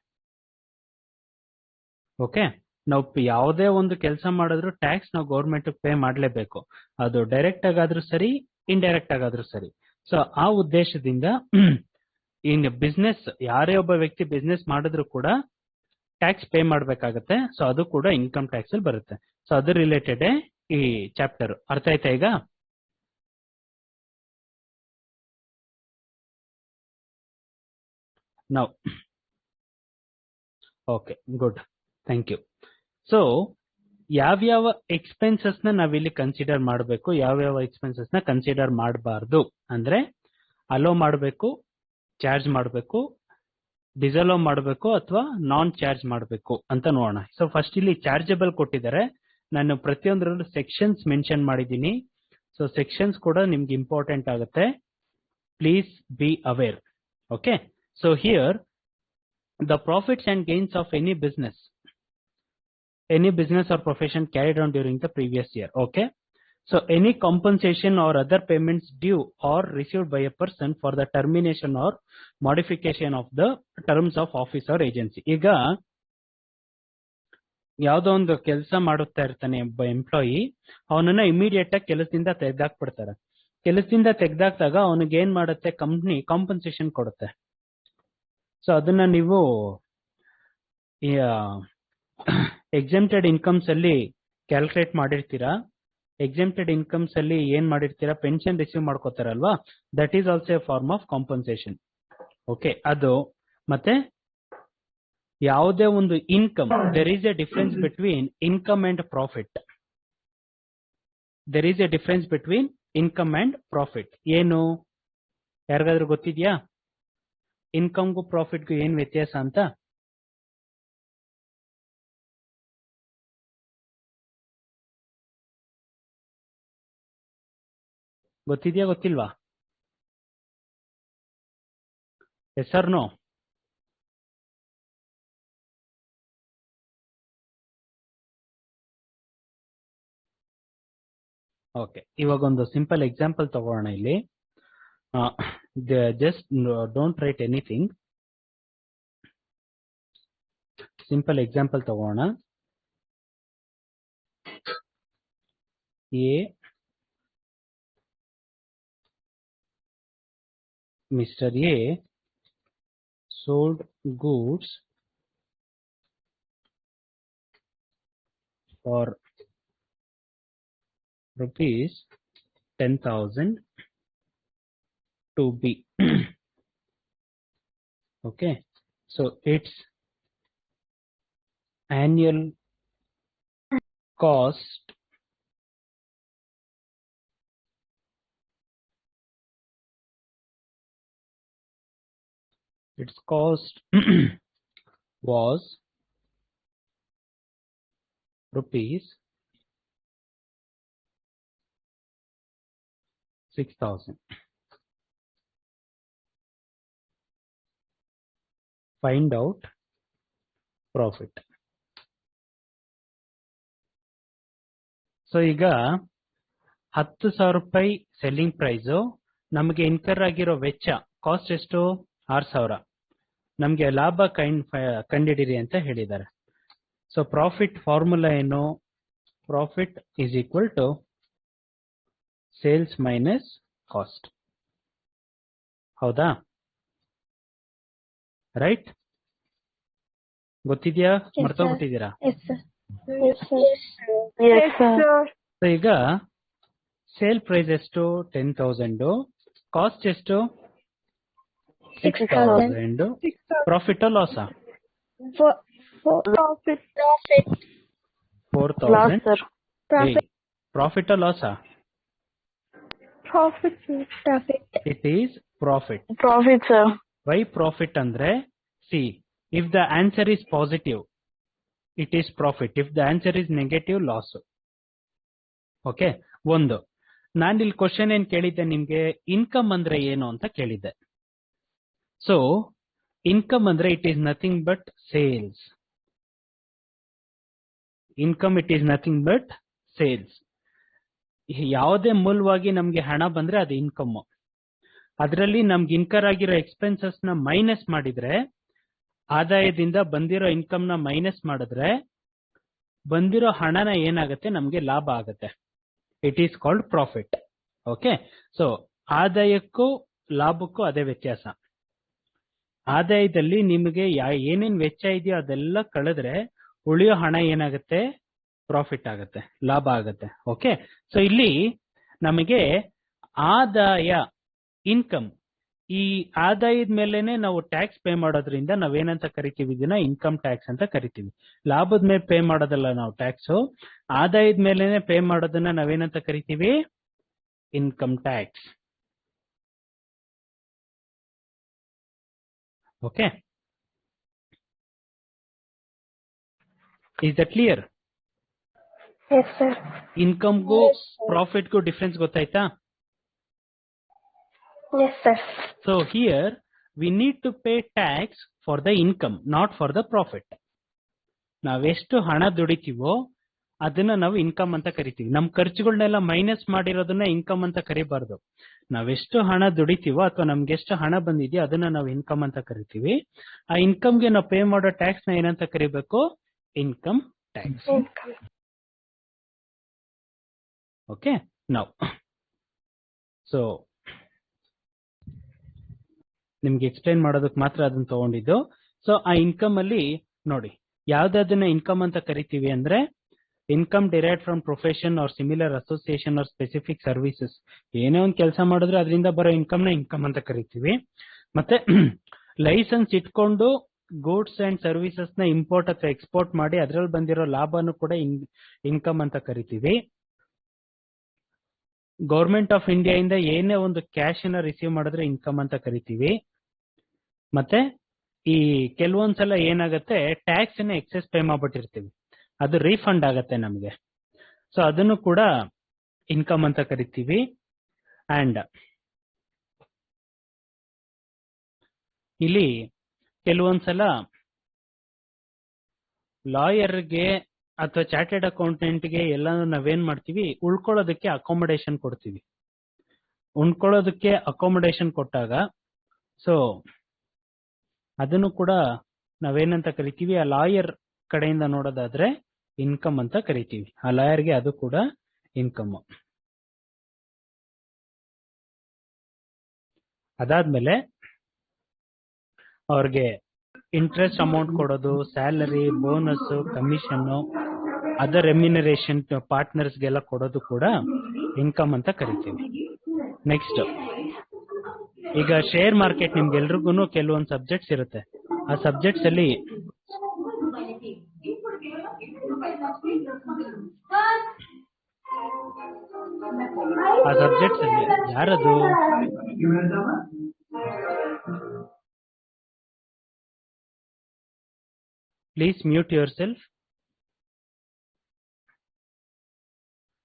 ಓಕೆ, ನಾವು ಯಾವುದೇ ಒಂದು ಕೆಲಸ ಮಾಡಿದ್ರು ಟ್ಯಾಕ್ಸ್ ನಾವು ಗೌರ್ಮೆಂಟ್ ಪೇ ಮಾಡಲೇಬೇಕು. ಅದು ಡೈರೆಕ್ಟ್ ಆಗಾದ್ರೂ ಸರಿ, ಇಂಡೈರೆಕ್ಟ್ ಆಗಾದ್ರೂ ಸರಿ. ಸೊ ಆ ಉದ್ದೇಶದಿಂದ ಇನ್ ಬಿಸ್ನೆಸ್, ಯಾರೇ ಒಬ್ಬ ವ್ಯಕ್ತಿ ಬಿಸ್ನೆಸ್ ಮಾಡಿದ್ರು ಕೂಡ ಟ್ಯಾಕ್ಸ್ ಪೇ ಮಾಡ್ಬೇಕಾಗತ್ತೆ. ಸೊ ಅದು ಕೂಡ ಇನ್ಕಮ್ ಟ್ಯಾಕ್ಸ್ ಅಲ್ಲಿ ಬರುತ್ತೆ. ಸೊ ಅದು ರಿಲೇಟೆಡ್ ಈ ಚಾಪ್ಟರ್. ಅರ್ಥ ಆಯ್ತಾ ಈಗ? ನಾವು okay, good, thank you. So ಯಾವ್ಯಾವ ಎಕ್ಸ್ಪೆನ್ಸಸ್ ನ ನಾವಿಲ್ಲಿ ಕನ್ಸಿಡರ್ ಮಾಡಬೇಕು, ಯಾವ್ಯಾವ ಎಕ್ಸ್ಪೆನ್ಸಸ್ ನ ಕನ್ಸಿಡರ್ ಮಾಡಬಾರ್ದು ಅಂದ್ರೆ ಅಲೋ ಮಾಡಬೇಕು, ಚಾರ್ಜ್ ಮಾಡಬೇಕು, ಡಿಸಲೋ ಮಾಡಬೇಕು ಅಥವಾ ನಾನ್ ಚಾರ್ಜ್ ಮಾಡಬೇಕು ಅಂತ ನೋಡೋಣ. ಸೊ ಫಸ್ಟ್ ಇಲ್ಲಿ ಚಾರ್ಜಬಲ್ ಕೊಟ್ಟಿದ್ದಾರೆ. ನಾನು ಪ್ರತಿಯೊಂದರಲ್ಲೂ ಸೆಕ್ಷನ್ಸ್ ಮೆನ್ಷನ್ ಮಾಡಿದ್ದೀನಿ. ಸೊ ಸೆಕ್ಷನ್ಸ್ ಕೂಡ ನಿಮ್ಗೆ ಇಂಪಾರ್ಟೆಂಟ್ ಆಗುತ್ತೆ. Please be aware. Okay, so here the profits and gains of any business or profession carried on during the previous year. Okay, so any compensation or other payments due or received by a person for the termination or modification of the terms of office or agency. ಈಗ ಯಾವುದೋ ಒಂದು ಕೆಲಸ ಮಾಡುತ್ತಾ ಇರ್ತಾನೆ ಒಬ್ಬ employee, ಅವನನ್ನ immediate ಆಗಿ ಕೆಲಸದಿಂದ ತೆಗೆದಾಕ್ಬಿಡ್ತಾರೆ. ಕೆಲಸದಿಂದ ತೆಗೆದಾಕ್ದಾಗ ಅವನಿಗೆ ಏನ್ ಮಾಡುತ್ತೆ, ಕಂಪ್ನಿ ಕಾಂಪನ್ಸೇಷನ್ ಕೊಡುತ್ತೆ. ಸೊ ಅದನ್ನ ನೀವು ಎಕ್ಸೆಂಪ್ಟೆಡ್ ಇನ್ಕಮ್ಸ್ ಅಲ್ಲಿ ಕ್ಯಾಲ್ಕುಲೇಟ್ ಮಾಡಿರ್ತೀರಾ. ಎಕ್ಸೆಂಪ್ಟೆಡ್ ಇನ್ಕಮ್ಸ್ ಅಲ್ಲಿ ಏನ್ ಮಾಡಿರ್ತೀರಾ, ಪೆನ್ಷನ್ ರಿಸೀವ್ ಮಾಡ್ಕೋತಾರಲ್ವಾ, that is also a form of compensation. Okay, ಅದು ಮತ್ತೆ ಯಾವುದೇ ಒಂದು income, there is a difference between income and profit. There is a difference between income and profit. ಏನು ಯಾರಿಗಾದ್ರೂ ಗೊತ್ತಿದ್ಯಾ? ಇನ್ಕಮ್ಗೂ ಪ್ರಾಫಿಟ್ಗೂ ಏನ್ ವ್ಯತ್ಯಾಸ ಅಂತ? ಗೊತ್ತಿದ್ಯಾ, ಗೊತ್ತಿಲ್ವಾ? S or no? ಓಕೆ, ಇವಾಗ ಒಂದು ಸಿಂಪಲ್ ಎಕ್ಸಾಂಪಲ್ ತಗೋಣ ಇಲ್ಲಿ. Just don't right anything. Simple example ತಗೋಣ. Mr. A sold goods for rupees 10,000 to B. Okay, so its annual cost its cost was rupees 6,000. Find out profit. So ಈಗ 10,000 ರೂಪಾಯಿ selling price, ನಮಗೆ incur ಆಗಿರೋ ವೆಚ್ಚ cost ಎಷ್ಟು? 6,000. ನಮಗೆ ಲಾಭ ಕಂಡಿಡಿರಿ ಅಂತ ಹೇಳಿದ್ದಾರೆ. ಸೊ ಪ್ರಾಫಿಟ್ ಫಾರ್ಮುಲಾ ಏನು? Profit is equal to sales minus cost. ಹೌದಾ? ರೈಟ್? ಗೊತ್ತಿದ್ಯಾ? ಮರ್ತೋಗ್ಬಿಟ್ಟಿದ್ದೀರಾ? ಸೊ ಈಗ ಸೇಲ್ ಪ್ರೈಸ್ ಎಷ್ಟು? 10,000. ಕಾಸ್ಟ್ ಎಷ್ಟು? 6,000. ಪ್ರಾಫಿಟ್ ಲಾಸಾ? 4,000. ಪ್ರಾಫಿಟ್ ಲಾಸಾ? It is profit. Profit, sir. Why profit ಅಂದ್ರೆ, see, if the answer is positive, it is profit. If the answer is negative, loss. Okay. ಒಂದು, ನಾನಿಲ್ಲಿ ಕ್ವಶನ್ ಏನ್ ಕೇಳಿದ್ದೆ ನಿಮ್ಗೆ, ಇನ್ಕಮ್ ಅಂದ್ರೆ ಏನು ಅಂತ ಕೇಳಿದ್ದೆ. ಸೊ ಇನ್ಕಮ್ ಅಂದ್ರೆ it is nothing but sales. Income it is nothing but sales. ಯಾವುದೇ ಮೂಲವಾಗಿ ನಮ್ಗೆ ಹಣ ಬಂದ್ರೆ ಅದು ಇನ್ಕಮ್. ಅದರಲ್ಲಿ ನಮ್ಗೆ ಇನ್ಕರ್ ಆಗಿರೋ ಎಕ್ಸ್ಪೆನ್ಸಸ್ ನ ಮೈನಸ್ ಮಾಡಿದ್ರೆ, ಆದಾಯದಿಂದ ಬಂದಿರೋ ಇನ್ಕಮ್ ನ ಮೈನಸ್ ಮಾಡಿದ್ರೆ ಬಂದಿರೋ ಹಣನ ಏನಾಗುತ್ತೆ? ನಮ್ಗೆ ಲಾಭ ಆಗುತ್ತೆ. It is called profit. Okay. So ಆದಾಯಕ್ಕೂ ಲಾಭಕ್ಕೂ ಅದೇ ವ್ಯತ್ಯಾಸ. ಆದಾಯದಲ್ಲಿ ನಿಮಗೆ ಏನೇನ್ ವೆಚ್ಚ ಇದೆಯೋ ಅದೆಲ್ಲ ಕಳೆದ್ರೆ ಉಳಿಯೋ ಹಣ ಏನಾಗುತ್ತೆ? ಪ್ರಾಫಿಟ್ ಆಗುತ್ತೆ, ಲಾಭ ಆಗುತ್ತೆ. ಓಕೆ. ಸೊ ಇಲ್ಲಿ ನಮಗೆ ಆದಾಯ, ಇನ್ಕಮ್, ಈ ಆದಾಯದ ಮೇಲೆನೆ ನಾವು ಟ್ಯಾಕ್ಸ್ ಪೇ ಮಾಡೋದ್ರಿಂದ ನಾವೇನಂತ ಕರಿತೀವಿ? ಇದನ್ನ ಇನ್ಕಮ್ ಟ್ಯಾಕ್ಸ್ ಅಂತ ಕರಿತೀವಿ. ಲಾಭದ ಮೇಲೆ ಪೇ ಮಾಡೋದಲ್ಲ ನಾವು ಟ್ಯಾಕ್ಸ್. ಆದಾಯದ ಮೇಲೆನೆ ಪೇ ಮಾಡೋದನ್ನ ನಾವೇನಂತ ಕರಿತೀವಿ? Income tax. Okay. Is that clear? Yes, sir. ಇನ್ಕಮ್ಗೂ ಪ್ರಾಫಿಟ್ಗೂ ಡಿಫ್ರೆನ್ಸ್ ಗೊತ್ತಾಯ್ತಾ? Yes, sir. So here we need to pay tax for the income, not for the profit. ನಾವೆಷ್ಟು ಹಣ ದುಡಿತೀವೋ ಅದನ್ನ ನಾವು ಇನ್ಕಮ್ ಅಂತ ಕರಿತೀವಿ. ನಮ್ ಖರ್ಚುಗಳನ್ನೆಲ್ಲ ಮೈನಸ್ ಮಾಡಿರೋದನ್ನ ಇನ್ಕಮ್ ಅಂತ ಕರಿಬಾರ್ದು. ನಾವೆಷ್ಟು ಹಣ ದುಡಿತೀವೋ ಅಥವಾ ನಮ್ಗೆ ಎಷ್ಟು ಹಣ ಬಂದಿದೆಯೋ ಅದನ್ನ ನಾವು ಇನ್ಕಮ್ ಅಂತ ಕರಿತೀವಿ. ಆ ಇನ್ಕಮ್ಗೆ ನಾವು ಪೇ ಮಾಡೋ ಟ್ಯಾಕ್ಸ್ ನ ಏನಂತ ಕರಿಬೇಕು? Income tax. ಓಕೆ. ನಾವು ಸೊ ನಿಮ್ಗೆ ಎಕ್ಸ್ಪ್ಲೈನ್ ಮಾಡೋದಕ್ಕೆ ಮಾತ್ರ ಅದನ್ನ ತಗೊಂಡಿದ್ದು. ಸೊ ಆ ಇನ್ಕಮ್ ಅಲ್ಲಿ ನೋಡಿ, ಯಾವ್ದನ್ನ ಇನ್ಕಮ್ ಅಂತ ಕರಿತೀವಿ ಅಂದ್ರೆ, income derived from profession or similar association or specific services. ಏನೇ ಒಂದು ಕೆಲಸ ಮಾಡಿದ್ರೆ ಅದರಿಂದ ಬರೋ ಇನ್ಕಮ್ ನ ಇನ್ಕಮ್ ಅಂತ ಕರಿತೀವಿ. ಮತ್ತೆ ಲೈಸೆನ್ಸ್ ಇಟ್ಕೊಂಡು ಗೂಡ್ಸ್ ಅಂಡ್ ಸರ್ವಿಸಸ್ ನ ಇಂಪೋರ್ಟ್ ಅಥವಾ ಎಕ್ಸ್ಪೋರ್ಟ್ ಮಾಡಿ ಅದ್ರಲ್ಲಿ ಬಂದಿರೋ ಲಾಭನು ಕೂಡ ಇನ್ಕಮ್ ಅಂತ ಕರಿತೀವಿ. ಗೌರ್ಮೆಂಟ್ ಆಫ್ ಇಂಡಿಯಾ ಇಂದ ಏನೇ ಒಂದು ಕ್ಯಾಶ್ ನ ರಿಸೀವ್ ಮಾಡಿದ್ರೆ ಇನ್ಕಮ್ ಅಂತ ಕರಿತೀವಿ. ಮತ್ತೆ ಈ ಕೆಲವೊಂದ್ಸಲ ಏನಾಗುತ್ತೆ, ಟ್ಯಾಕ್ಸ್ ಅನ್ನ ಎಕ್ಸೆಸ್ ಪೇ ಮಾಡ್ಬಿಟ್ಟಿರ್ತೀವಿ, ಅದು ರೀಫಂಡ್ ಆಗತ್ತೆ ನಮಗೆ. ಸೊ ಅದನ್ನು ಕೂಡ ಇನ್ಕಮ್ ಅಂತ ಕರಿತೀವಿ. ಅಂಡ್ ಇಲ್ಲಿ ಕೆಲವೊಂದ್ಸಲ ಲಾಯರ್ಗೆ ಅಥವಾ ಚಾರ್ಟೆಡ್ ಅಕೌಂಟೆಂಟ್ಗೆ ಎಲ್ಲ ನಾವೇನ್ ಮಾಡ್ತೀವಿ, ಉಳ್ಕೊಳ್ಳೋದಕ್ಕೆ ಅಕಾಮಡೇಷನ್ ಕೊಡ್ತೀವಿ. ಉಳ್ಕೊಳ್ಳೋದಕ್ಕೆ ಅಕಾಮಡೇಷನ್ ಕೊಟ್ಟಾಗ ಸೊ ಅದನ್ನು ಕೂಡ ನಾವೇನಂತ ಕರಿತೀವಿ? ಆ ಲಾಯರ್ ಕಡೆಯಿಂದ ನೋಡೋದಾದ್ರೆ ಇನ್ಕಮ್ ಅಂತ ಕರಿತೀವಿ. ಆ ಲಾಯರ್ಗೆ ಅದು ಕೂಡ ಇನ್ಕಮ್. ಅದಾದ್ಮೇಲೆ ಅವ್ರಿಗೆ ಇಂಟ್ರೆಸ್ಟ್ ಅಮೌಂಟ್ ಕೊಡೋದು, salary, bonus, commission, other remuneration ಪಾರ್ಟ್ನರ್ಸ್ಗೆಲ್ಲ ಕೊಡೋದು ಕೂಡ ಇನ್ಕಮ್ ಅಂತ ಕರಿತೀವಿ. ನೆಕ್ಸ್ಟ್, ಈಗ ಶೇರ್ ಮಾರ್ಕೆಟ್ ನಿಮ್ಗೆಲ್ರಿಗೂ ಕೆಲವೊಂದು ಸಬ್ಜೆಕ್ಟ್ಸ್ ಇರುತ್ತೆ. ಆ ಸಬ್ಜೆಕ್ಟ್ಸ್ ಅಲ್ಲಿ ಆ ಸಬ್ಜೆಕ್ಟ್ಸ್ ಅಲ್ಲಿ ಯಾರದು? Please mute your self.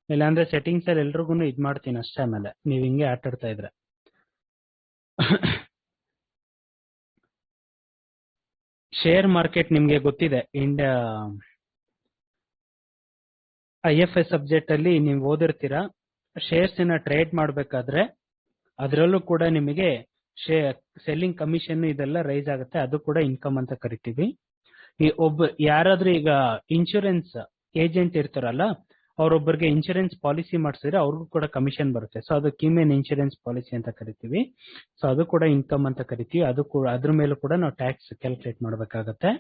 ಇಲ್ಲಾಂದ್ರೆ ಸೆಟ್ಟಿಂಗ್ಸ್ ಅಲ್ಲಿ ಎಲ್ರಿಗೂ ಇದ್ ಮಾಡ್ತೀನಿ ಅಷ್ಟೇ. ಆಮೇಲೆ ನೀವ್ ಹಿಂಗೆ ಆಟಾಡ್ತಾ ಇದ್ರೆ ಶೇರ್ ಮಾರ್ಕೆಟ್ ನಿಮ್ಗೆ ಗೊತ್ತಿದೆ. ಇಂಡಿಯಾ IFS ಸಬ್ಜೆಕ್ಟ್ ಅಲ್ಲಿ ನೀವು ಓದಿರ್ತೀರಾ. ಶೇರ್ಸ್ ನ ಟ್ರೇಡ್ ಮಾಡ್ಬೇಕಾದ್ರೆ ಅದರಲ್ಲೂ ಕೂಡ ನಿಮಗೆ ಸೆಲ್ಲಿಂಗ್ ಕಮಿಷನ್ ಇದೆಲ್ಲ ರೈಸ್ ಆಗುತ್ತೆ. ಅದು ಕೂಡ ಇನ್ಕಮ್ ಅಂತ ಕರಿತೀವಿ. ಈ ಯಾರಾದ್ರೂ ಈಗ ಇನ್ಶೂರೆನ್ಸ್ ಏಜೆಂಟ್ ಇರ್ತಾರಲ್ಲ, ಅವ್ರೊಬ್ಬರಿಗೆ ಇನ್ಶೂರೆನ್ಸ್ ಪಾಲಿಸಿ ಮಾಡಿಸಿದ್ರೆ ಅವ್ರಿಗೂ ಕೂಡ ಕಮಿಷನ್ ಬರುತ್ತೆ. ಸೊ ಅದು ಕೀಮೇನ್ ಇನ್ಶೂರೆನ್ಸ್ ಪಾಲಿಸಿ ಅಂತ ಕರಿತೀವಿ. ಸೊ ಅದು ಕೂಡ ಇನ್ಕಮ್ ಅಂತ ಕರಿತೀವಿ. ಅದು ಕೂಡ ಅದ್ರ ಮೇಲೂ ಕೂಡ ನಾವು ಟ್ಯಾಕ್ಸ್ ಕ್ಯಾಲ್ಕುಲೇಟ್ ಮಾಡಬೇಕಾಗತ್ತೆ.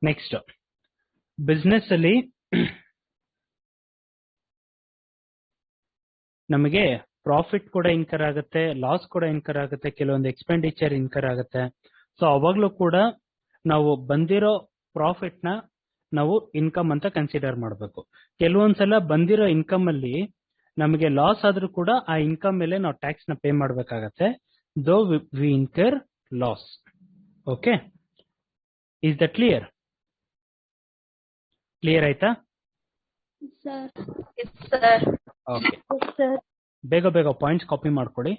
ನೆಕ್ಸ್ಟ್, ಬಿಸ್ನೆಸ್ ಅಲ್ಲಿ ನಮಗೆ ಪ್ರಾಫಿಟ್ ಕೂಡ ಇನ್ಕರ್ ಆಗುತ್ತೆ, ಲಾಸ್ ಕೂಡ ಇನ್ಕರ್ ಆಗುತ್ತೆ, ಕೆಲವೊಂದು ಎಕ್ಸ್ಪೆಂಡಿಚರ್ ಇನ್ಕರ್ ಆಗುತ್ತೆ. ಸೊ ಅವಾಗ್ಲೂ ಕೂಡ ನಾವು ಬಂದಿರೋ ಪ್ರಾಫಿಟ್ ನ ನಾವು ಇನ್ಕಮ್ ಅಂತ ಕನ್ಸಿಡರ್ ಮಾಡಬೇಕು. ಕೆಲವೊಂದ್ಸಲ ಬಂದಿರೋ ಇನ್ಕಮ್ ಅಲ್ಲಿ ನಮಗೆ ಲಾಸ್ ಆದ್ರೂ ಕೂಡ ಆ ಇನ್ಕಮ್ ಮೇಲೆ ನಾವು ಟ್ಯಾಕ್ಸ್ ನ ಪೇ ಮಾಡಬೇಕಾಗತ್ತೆ. Though we incur loss. Okay, is that clear? Clear ಆಯ್ತಾ? Sir. Yes sir. Okay, sir. ಬೇಗ ಬೇಗ ಪಾಯಿಂಟ್ಸ್ ಕಾಪಿ ಮಾಡ್ಕೊಳ್ಳಿ.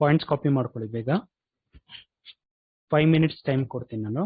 ಪಾಯಿಂಟ್ಸ್ ಕಾಪಿ ಮಾಡ್ಕೊಳ್ಳಿ ಬೇಗ. 5 minutes ಟೈಮ್ ಕೊಡ್ತೀನಿ ನಾನು.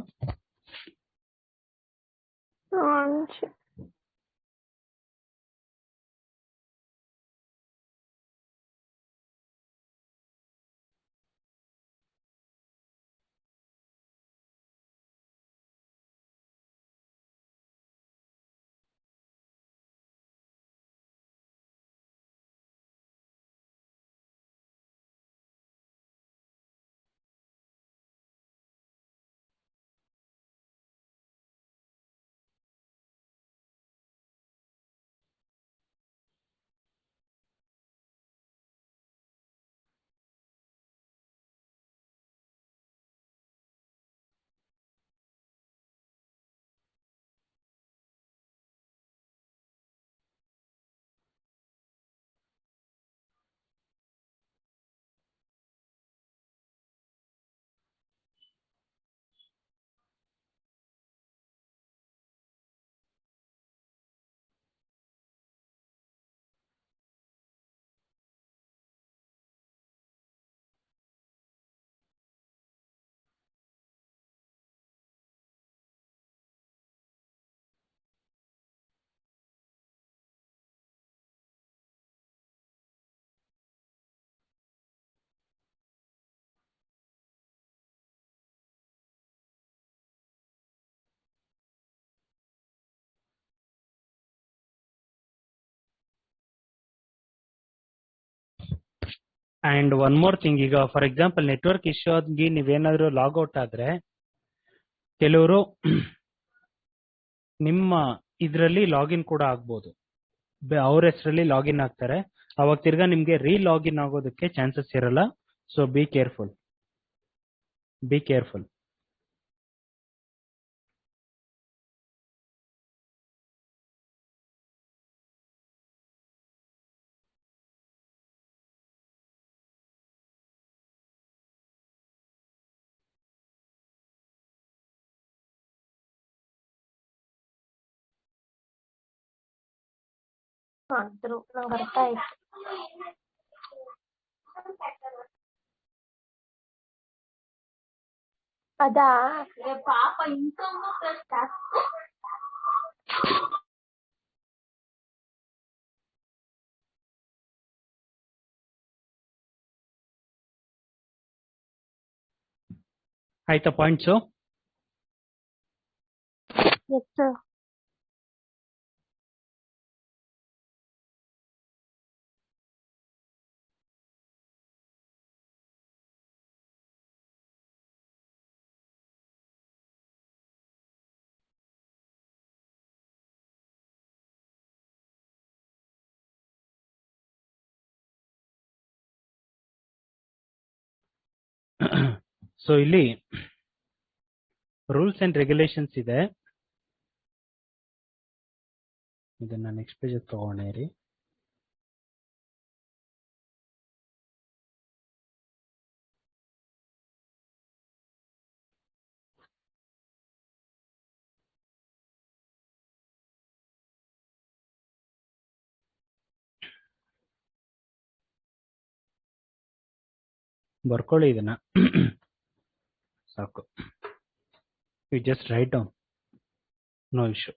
ಅಂಡ್ ಒನ್ ಮೋರ್ ಥಿಂಗ್, ಈಗ ಫಾರ್ ಎಕ್ಸಾಂಪಲ್ ನೆಟ್ವರ್ಕ್ ಇಶ್ಯೂ ಆಗಿ ನೀವೇನಾದ್ರೂ ಲಾಗ್ಔಟ್ ಆದ್ರೆ ಕೆಲವರು ನಿಮ್ಮ ಇದರಲ್ಲಿ ಲಾಗಿನ್ ಕೂಡ ಆಗ್ಬೋದು. ಅವ್ರ ಹೆಸರಲ್ಲಿ ಲಾಗಿನ್ ಆಗ್ತಾರೆ. ಅವಾಗ ತಿರ್ಗಾ ನಿಮ್ಗೆ ಲಾಗಿನ್ ಆಗೋದಕ್ಕೆ ಚಾನ್ಸಸ್ ಇರಲ್ಲ. So be careful, be careful. ನಂಗೆ ಅರ್ಥ ಆಯ್ತು. ಅದಾ ಪಾಪ ಇನ್ಕಮ್ ಪ್ಲಸ್ ಟ್ಯಾಕ್ಸ್. ಆಯ್ತಾ ಪಾಯಿಂಟ್ಸು? Yes sir. ಸೊ ಇಲ್ಲಿ ರೂಲ್ಸ್ ಅಂಡ್ ರೆಗ್ಯುಲೇಷನ್ಸ್ ಇದೆ. ಇದನ್ನ ನೆಕ್ಸ್ಟ್ ಪೇಜ್ ತಗೊಂಡೇರಿ. ಬರ್ಕೊಳ್ಳಿ ಇದನ್ನ. ಸಾಕು. You just write down. No issue.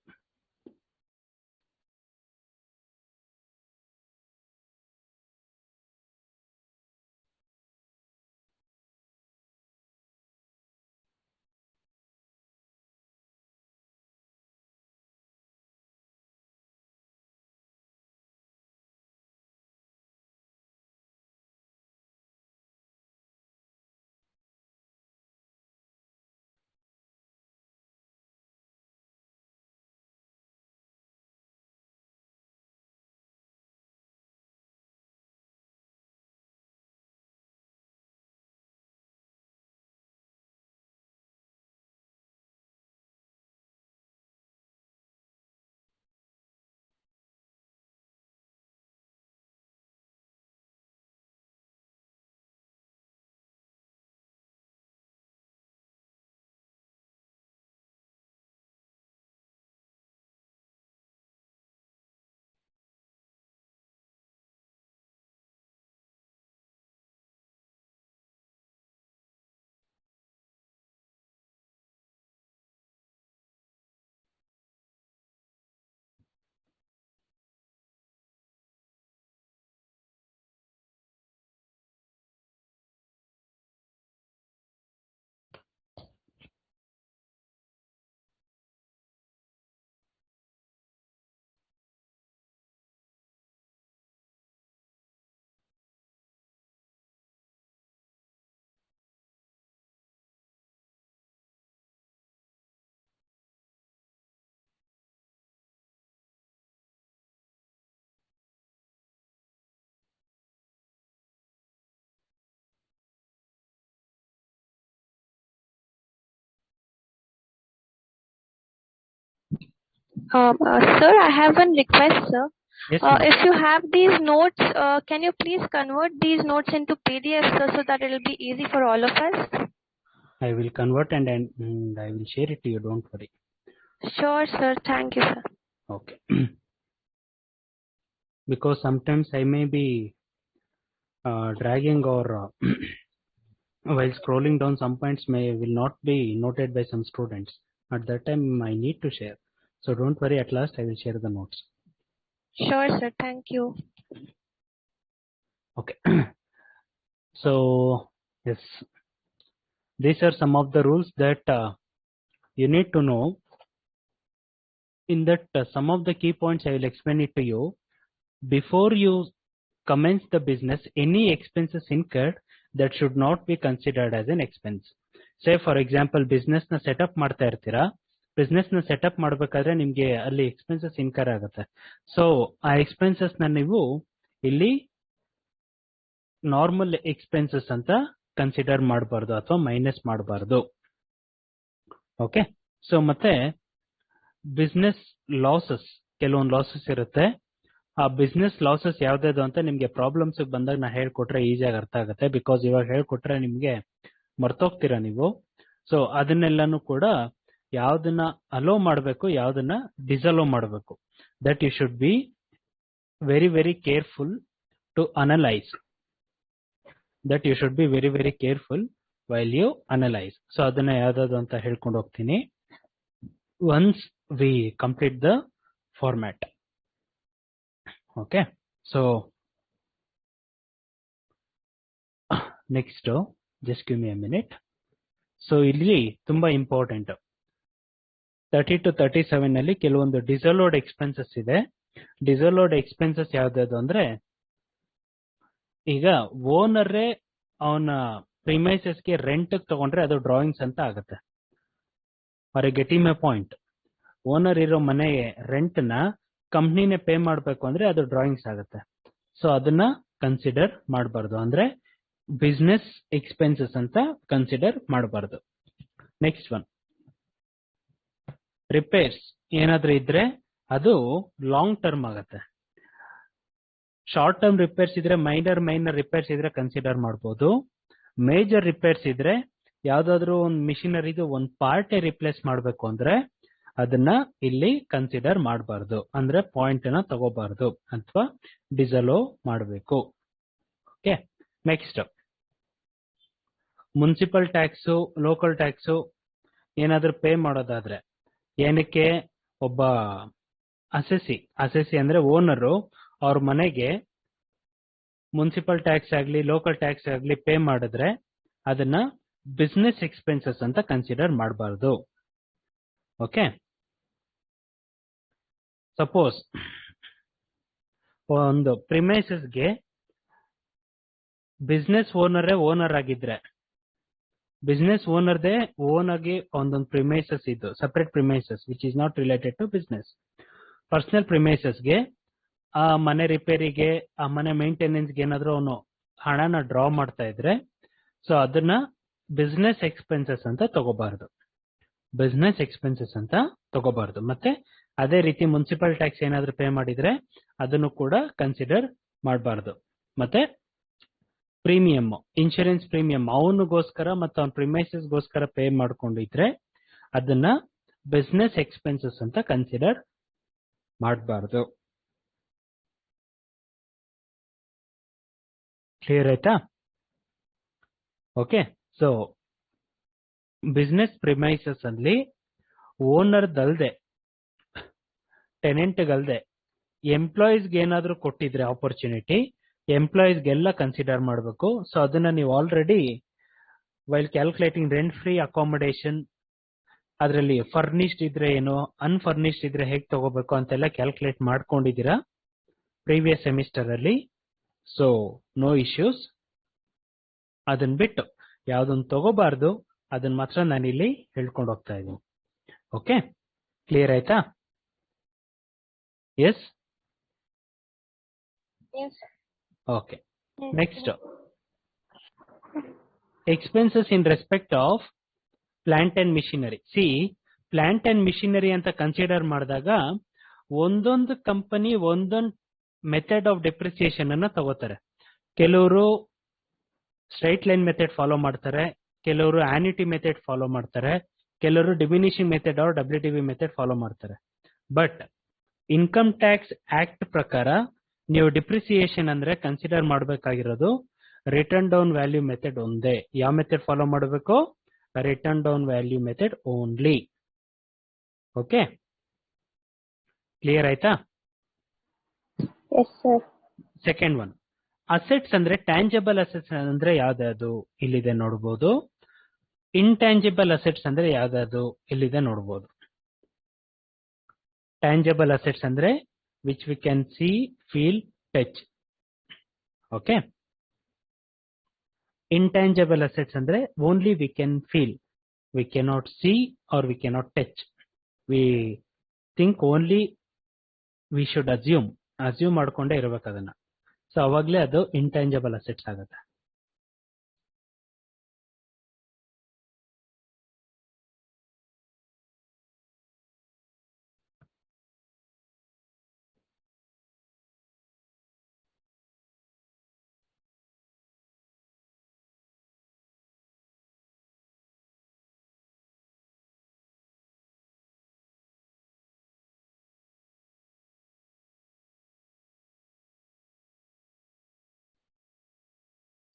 Sir, I have one request, sir. Yes, ma'am. If you have these notes, can you please convert these notes into PDF, sir, so that it will be easy for all of us? I will convert and I will share it to you. Don't worry. Sure, sir. Thank you, sir. Okay. Because sometimes I may be dragging or while scrolling down, some points will not be noted by some students. At that time, I need to share. So don't worry. At last, I will share the notes. Sure, sir. Thank you. Okay. So yes, these are some of the rules that you need to know. In that, some of the key points I will explain it to you. Before you commence the business, any expenses incurred that should not be considered as an expense. Say for example, business na setup ಮಾಡ್ತಾ ಇರ್ತೀರಾ. Business ನ setup ಮಾಡಬೇಕಾದ್ರೆ ನಿಮ್ಗೆ ಅಲ್ಲಿ expenses incur ಆಗುತ್ತೆ. So ಆ expenses ನ ನೀವು ಇಲ್ಲಿ ನಾರ್ಮಲ್ ಎಕ್ಸ್ಪೆನ್ಸಸ್ ಅಂತ ಕನ್ಸಿಡರ್ ಮಾಡಬಾರ್ದು ಅಥವಾ ಮೈನಸ್ ಮಾಡಬಾರ್ದು. ಓಕೆ. ಸೊ ಮತ್ತೆ ಬಿಸ್ನೆಸ್ ಲಾಸಸ್, ಕೆಲವೊಂದು ಲಾಸಸ್ ಇರುತ್ತೆ. ಆ ಬಿಸ್ನೆಸ್ ಲಾಸಸ್ ಯಾವ್ದು ಅಂತ ನಿಮ್ಗೆ ಪ್ರಾಬ್ಲಮ್ಸ್ ಬಂದಾಗ ನಾ ಹೇಳ್ಕೊಟ್ರೆ ಈಸಿಯಾಗಿ ಅರ್ಥ ಆಗುತ್ತೆ. ಬಿಕಾಸ್ ಇವಾಗ ಹೇಳ್ಕೊಟ್ರೆ ನಿಮ್ಗೆ ಮರ್ತೋಗ್ತೀರಾ ನೀವು. ಸೊ ಅದನ್ನೆಲ್ಲಾನು ಕೂಡ ಯಾವ್ದನ್ನ ಅಲೋ ಮಾಡಬೇಕು, ಯಾವ್ದನ್ನ ಡಿಸಲೋ ಮಾಡಬೇಕು, that you should be very very careful to analyse. That you should be very very careful while you analyse. So ಅದನ್ನ ಯಾವ್ದಾದ್ರು ಅಂತ ಹೇಳ್ಕೊಂಡು ಹೋಗ್ತೀನಿ once we complete the format. Okay. So next just give me a minute. So ಇಲ್ಲಿ ತುಂಬಾ important 30 to 37 ನಲ್ಲಿ ಕೆಲವೊಂದು ಡಿಸಲೋಡ್ expenses ಇದೆ. ಡಿಸಲೋಡ್ ಎಕ್ಸ್ಪೆನ್ಸಸ್ ಯಾವ್ದು ಅಂದ್ರೆ, ಈಗ ಓನರೇ ಅವನ ಪ್ರಿಮೈಸಸ್ಗೆ ರೆಂಟ್ ತಗೊಂಡ್ರೆ ಅದು ಡ್ರಾಯಿಂಗ್ಸ್ ಅಂತ ಆಗುತ್ತೆ. Are getting my point. Owner ಇರೋ ಮನೆಗೆ ರೆಂಟ್ ನ ಕಂಪ್ನಿನೇ ಪೇ ಮಾಡಬೇಕು ಅಂದ್ರೆ ಅದು ಡ್ರಾಯಿಂಗ್ಸ್ ಆಗುತ್ತೆ. ಸೊ ಅದನ್ನ ಕನ್ಸಿಡರ್ ಮಾಡಬಾರ್ದು, ಅಂದ್ರೆ ಬಿಸ್ನೆಸ್ ಎಕ್ಸ್ಪೆನ್ಸಸ್ ಅಂತ ಕನ್ಸಿಡರ್ ಮಾಡಬಾರ್ದು. ನೆಕ್ಸ್ಟ್ ಒನ್, ರಿಪೇರ್ಸ್ ಏನಾದ್ರೂ ಇದ್ರೆ ಅದು ಲಾಂಗ್ ಟರ್ಮ್ ಆಗತ್ತೆ. ಶಾರ್ಟ್ ಟರ್ಮ್ ರಿಪೇರ್ಸ್ ಇದ್ರೆ ಮೈನರ್ ರಿಪೇರ್ಸ್ ಇದ್ರೆ ಕನ್ಸಿಡರ್ ಮಾಡಬಹುದು. ಮೇಜರ್ ರಿಪೇರ್ಸ್ ಇದ್ರೆ ಯಾವ್ದಾದ್ರು ಒಂದು ಮಿಷಿನರಿದು ಒಂದು ಪಾರ್ಟೇ ರಿಪ್ಲೇಸ್ ಮಾಡಬೇಕು ಅಂದ್ರೆ ಅದನ್ನ ಇಲ್ಲಿ ಕನ್ಸಿಡರ್ ಮಾಡಬಾರ್ದು, ಅಂದ್ರೆ ಪಾಯಿಂಟ್ ನ ತಗೋಬಾರ್ದು ಅಥವಾ ಡಿಸಲೋ ಮಾಡಬೇಕು. Okay, next municipal tax, local tax ಏನಾದ್ರೂ ಪೇ ಮಾಡೋದಾದ್ರೆ ಏನಕ್ಕೆ ಒಬ್ಬ ಅಸೆಸಿ ಅಂದ್ರೆ ಓನರು ಅವ್ರ ಮನೆಗೆ ಮುನ್ಸಿಪಲ್ ಟ್ಯಾಕ್ಸ್ ಆಗ್ಲಿ ಲೋಕಲ್ ಟ್ಯಾಕ್ಸ್ ಆಗ್ಲಿ ಪೇ ಮಾಡಿದ್ರೆ ಅದನ್ನ ಬಿಸ್ನೆಸ್ ಎಕ್ಸ್ಪೆನ್ಸಸ್ ಅಂತ ಕನ್ಸಿಡರ್ ಮಾಡಬಾರ್ದು. ಓಕೆ, ಸಪೋಸ್ ಒಂದು ಪ್ರಿಮೈಸಸ್ಗೆ ಬಿಸ್ನೆಸ್ ಓನರ್ ಆಗಿದ್ರೆ ಬಿಸ್ನೆಸ್ ಓನರ್ದೇ ಓನ್ ಆಗಿ ಒಂದೊಂದು ಪ್ರಿಮೈಸಸ್ ಇದ್ದು separate premises which is not related to business. Personal ಪ್ರಿಮೈಸಸ್ಗೆ ಆ ಮನೆ ರಿಪೇರಿಗೆ ಆ ಮನೆ ಮೇಂಟೆನೆನ್ಸ್ಗೆ ಏನಾದ್ರೂ ಅವನು ಹಣನ ಡ್ರಾ ಮಾಡ್ತಾ ಇದ್ರೆ ಸೊ ಅದನ್ನ ಬಿಸ್ನೆಸ್ ಎಕ್ಸ್ಪೆನ್ಸಸ್ ಅಂತ ತಗೋಬಾರ್ದು. ಮತ್ತೆ ಅದೇ ರೀತಿ ಮುನ್ಸಿಪಲ್ ಟ್ಯಾಕ್ಸ್ ಏನಾದ್ರೂ ಪೇ ಮಾಡಿದ್ರೆ ಅದನ್ನು ಕೂಡ ಕನ್ಸಿಡರ್ ಮಾಡಬಾರ್ದು. ಮತ್ತೆ ಪ್ರೀಮಿಯಂ, ಇನ್ಶೂರೆನ್ಸ್ ಪ್ರೀಮಿಯಂ ಅವನಿಗೋಸ್ಕರ ಮತ್ತು ಅವನ ಪ್ರಿಮೈಸಸ್ಗೋಸ್ಕರ ಪೇ ಮಾಡ್ಕೊಂಡಿದ್ರೆ ಅದನ್ನ ಬಿಸ್ನೆಸ್ ಎಕ್ಸ್ಪೆನ್ಸಸ್ ಅಂತ ಕನ್ಸಿಡರ್ ಮಾಡಬಾರ್ದು. ಕ್ಲಿಯರ್ ಆಯ್ತಾ? ಓಕೆ, ಸೊ ಬಿಸ್ನೆಸ್ ಪ್ರಿಮೈಸಸ್ ಅಲ್ಲಿ ಓನರ್ದಲ್ದೆ ಟೆನೆಂಟ್ಗಲ್ದೆ ಎಂಪ್ಲಾಯೀಸ್ಗೆ ಏನಾದ್ರೂ ಕೊಟ್ಟಿದ್ರೆ ಆಪರ್ಚುನಿಟಿ ಎಂಪ್ಲಾಯೀಸ್ಗೆಲ್ಲ ಕನ್ಸಿಡರ್ ಮಾಡಬೇಕು. ಸೊ ಅದನ್ನ ನೀವು already while calculating rent free accommodation ಅದರಲ್ಲಿ ಫರ್ನಿಶ್ಡ್ ಇದ್ರೆ ಏನು, ಅನ್ಫರ್ನಿಶ್ಡ್ ಇದ್ರೆ ಹೇಗೆ ತಗೋಬೇಕು ಅಂತೆಲ್ಲ ಕ್ಯಾಲ್ಕುಲೇಟ್ ಮಾಡ್ಕೊಂಡಿದ್ದೀರಾ ಪ್ರೀವಿಯಸ್ ಸೆಮಿಸ್ಟರ್ ಅಲ್ಲಿ. So no issues. ಅದನ್ನ ಬಿಟ್ಟು ಯಾವ್ದೊಂದು ತಗೋಬಾರ್ದು ಅದನ್ನ ಮಾತ್ರ ನಾನಿಲ್ಲಿ ಹೇಳ್ಕೊಂಡು ಹೋಗ್ತಾ ಇದ್ದೀನಿ. ಓಕೆ, ಕ್ಲಿಯರ್ ಆಯ್ತಾ? Yes, okay. Next, expenses in respect of plant and machinery. See, plant and machinery ಅಂತ ಕನ್ಸಿಡರ್ ಮಾಡಿದಾಗ ಒಂದೊಂದು ಕಂಪನಿ ಒಂದೊಂದು ಮೆಥಡ್ ಆಫ್ ಡೆಪ್ರಿಸಿಯೇಷನ್ ಅನ್ನ ತಗೋತಾರೆ. ಕೆಲವರು ಸ್ಟ್ರೈಟ್ ಲೈನ್ ಮೆಥಡ್ ಫಾಲೋ ಮಾಡ್ತಾರೆ, ಕೆಲವರು ಆನ್ಯುಟಿ ಮೆಥಡ್ ಫಾಲೋ ಮಾಡ್ತಾರೆ, ಕೆಲವರು diminishing method or WDV method follow ಮಾಡ್ತಾರೆ. ಬಟ್ ಇನ್ಕಮ್ ಟ್ಯಾಕ್ಸ್ ಆಕ್ಟ್ ಪ್ರಕಾರ ನೀವು ಡಿಪ್ರಿಸಿಯೇಷನ್ ಅಂದ್ರೆ ಕನ್ಸಿಡರ್ ಮಾಡಬೇಕಾಗಿರೋದು ರಿಟರ್ನ್ ಡೌನ್ ವ್ಯಾಲ್ಯೂ ಮೆಥಡ್ ಒಂದೇ. ಯಾವ ಮೆಥಡ್ ಫಾಲೋ ಮಾಡಬೇಕು? Written down value method only. Okay, clear ಆಯ್ತಾ? Yes sir. Second one, assets ಅಂದ್ರೆ ಟ್ಯಾಂಜಬಲ್ ಅಸೆಟ್ಸ್ ಅಂದ್ರೆ ಯಾವ್ದು ಇಲ್ಲಿದೆ ನೋಡಬಹುದು. ಇಂಟ್ಯಾಂಜಿಬಲ್ ಅಸೆಟ್ಸ್ ಅಂದ್ರೆ ಯಾವ್ದು ಇಲ್ಲಿದೆ ನೋಡಬಹುದು. ಟ್ಯಾಂಜಬಲ್ ಅಸೆಟ್ಸ್ ಅಂದ್ರೆ which we can see, feel, touch. Okay, intangible assets ಅಂದ್ರೆ only we can feel, we cannot see or we cannot touch. We think only, we should assume ಮಾಡ್ಕೊಂಡೇ ಇರಬೇಕು ಅದನ್ನ. ಸೊ ಅವಾಗ್ಲೇ ಅದು ಇಂಟ್ಯಾಂಜಿಬಲ್ ಅಸೆಟ್ಸ್ ಆಗುತ್ತೆ.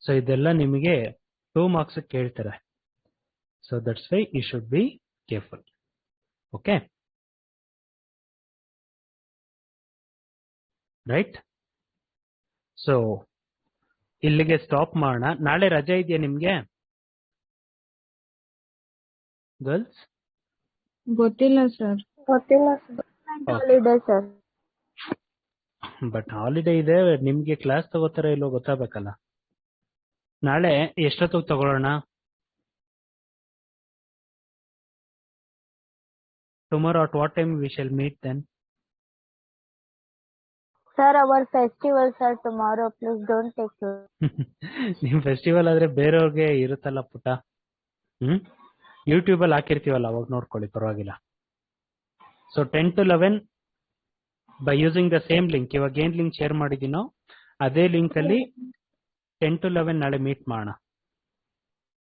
So ಇದೆಲ್ಲ ನಿಮಗೆ 2 marks ಕೇಳ್ತಾರೆ. So that's why you should be careful. Okay, right? So ಇಲ್ಲಿಗೆ ಸ್ಟಾಪ್ ಮಾಡೋಣ. ನಾಳೆ ರಜೆ ಇದೆಯಾ ನಿಮ್ಗೆ ಗರ್ಲ್ಸ್? ಗೊತ್ತಿಲ್ಲ ಸರ್. ಗೊತ್ತಿಲ್ಲ sir. Holiday sir. But holiday ಇದೆ, ನಿಮ್ಗೆ ಕ್ಲಾಸ್ ತಗೋತಾರ ಇಲ್ಲೋ ಗೊತ್ತಾಗಬೇಕಲ್ಲ. ನಾಳೆ ಎಷ್ಟೊತ್ತಿಗೆ ತಗೊಳ್ಳೋಣ? Tomorrow at what time we shall meet then? Sir, our festival, sir, tomorrow. Please don't take it. ನಿಮ್ ಫೆಸ್ಟಿವಲ್ ಆದ್ರೆ ಬೇರೆಯವ್ರಿಗೆ ಇರುತ್ತಲ್ಲ ಪುಟ. ಯೂಟ್ಯೂಬ್ ಅಲ್ಲಿ ಹಾಕಿರ್ತೀವಲ್ಲ ಅವಾಗ ನೋಡ್ಕೊಳ್ಳಿ, ಪರವಾಗಿಲ್ಲ. So 10 to 11 by using the same link, ಇವಾಗ ಏನ್ ಲಿಂಕ್ ಶೇರ್ ಮಾಡಿದೀನೋ ಅದೇ ಲಿಂಕ್ ಅಲ್ಲಿ 10 to 11 ನಾಳೆ ಮೀಟ್ ಮಾಡೋಣ.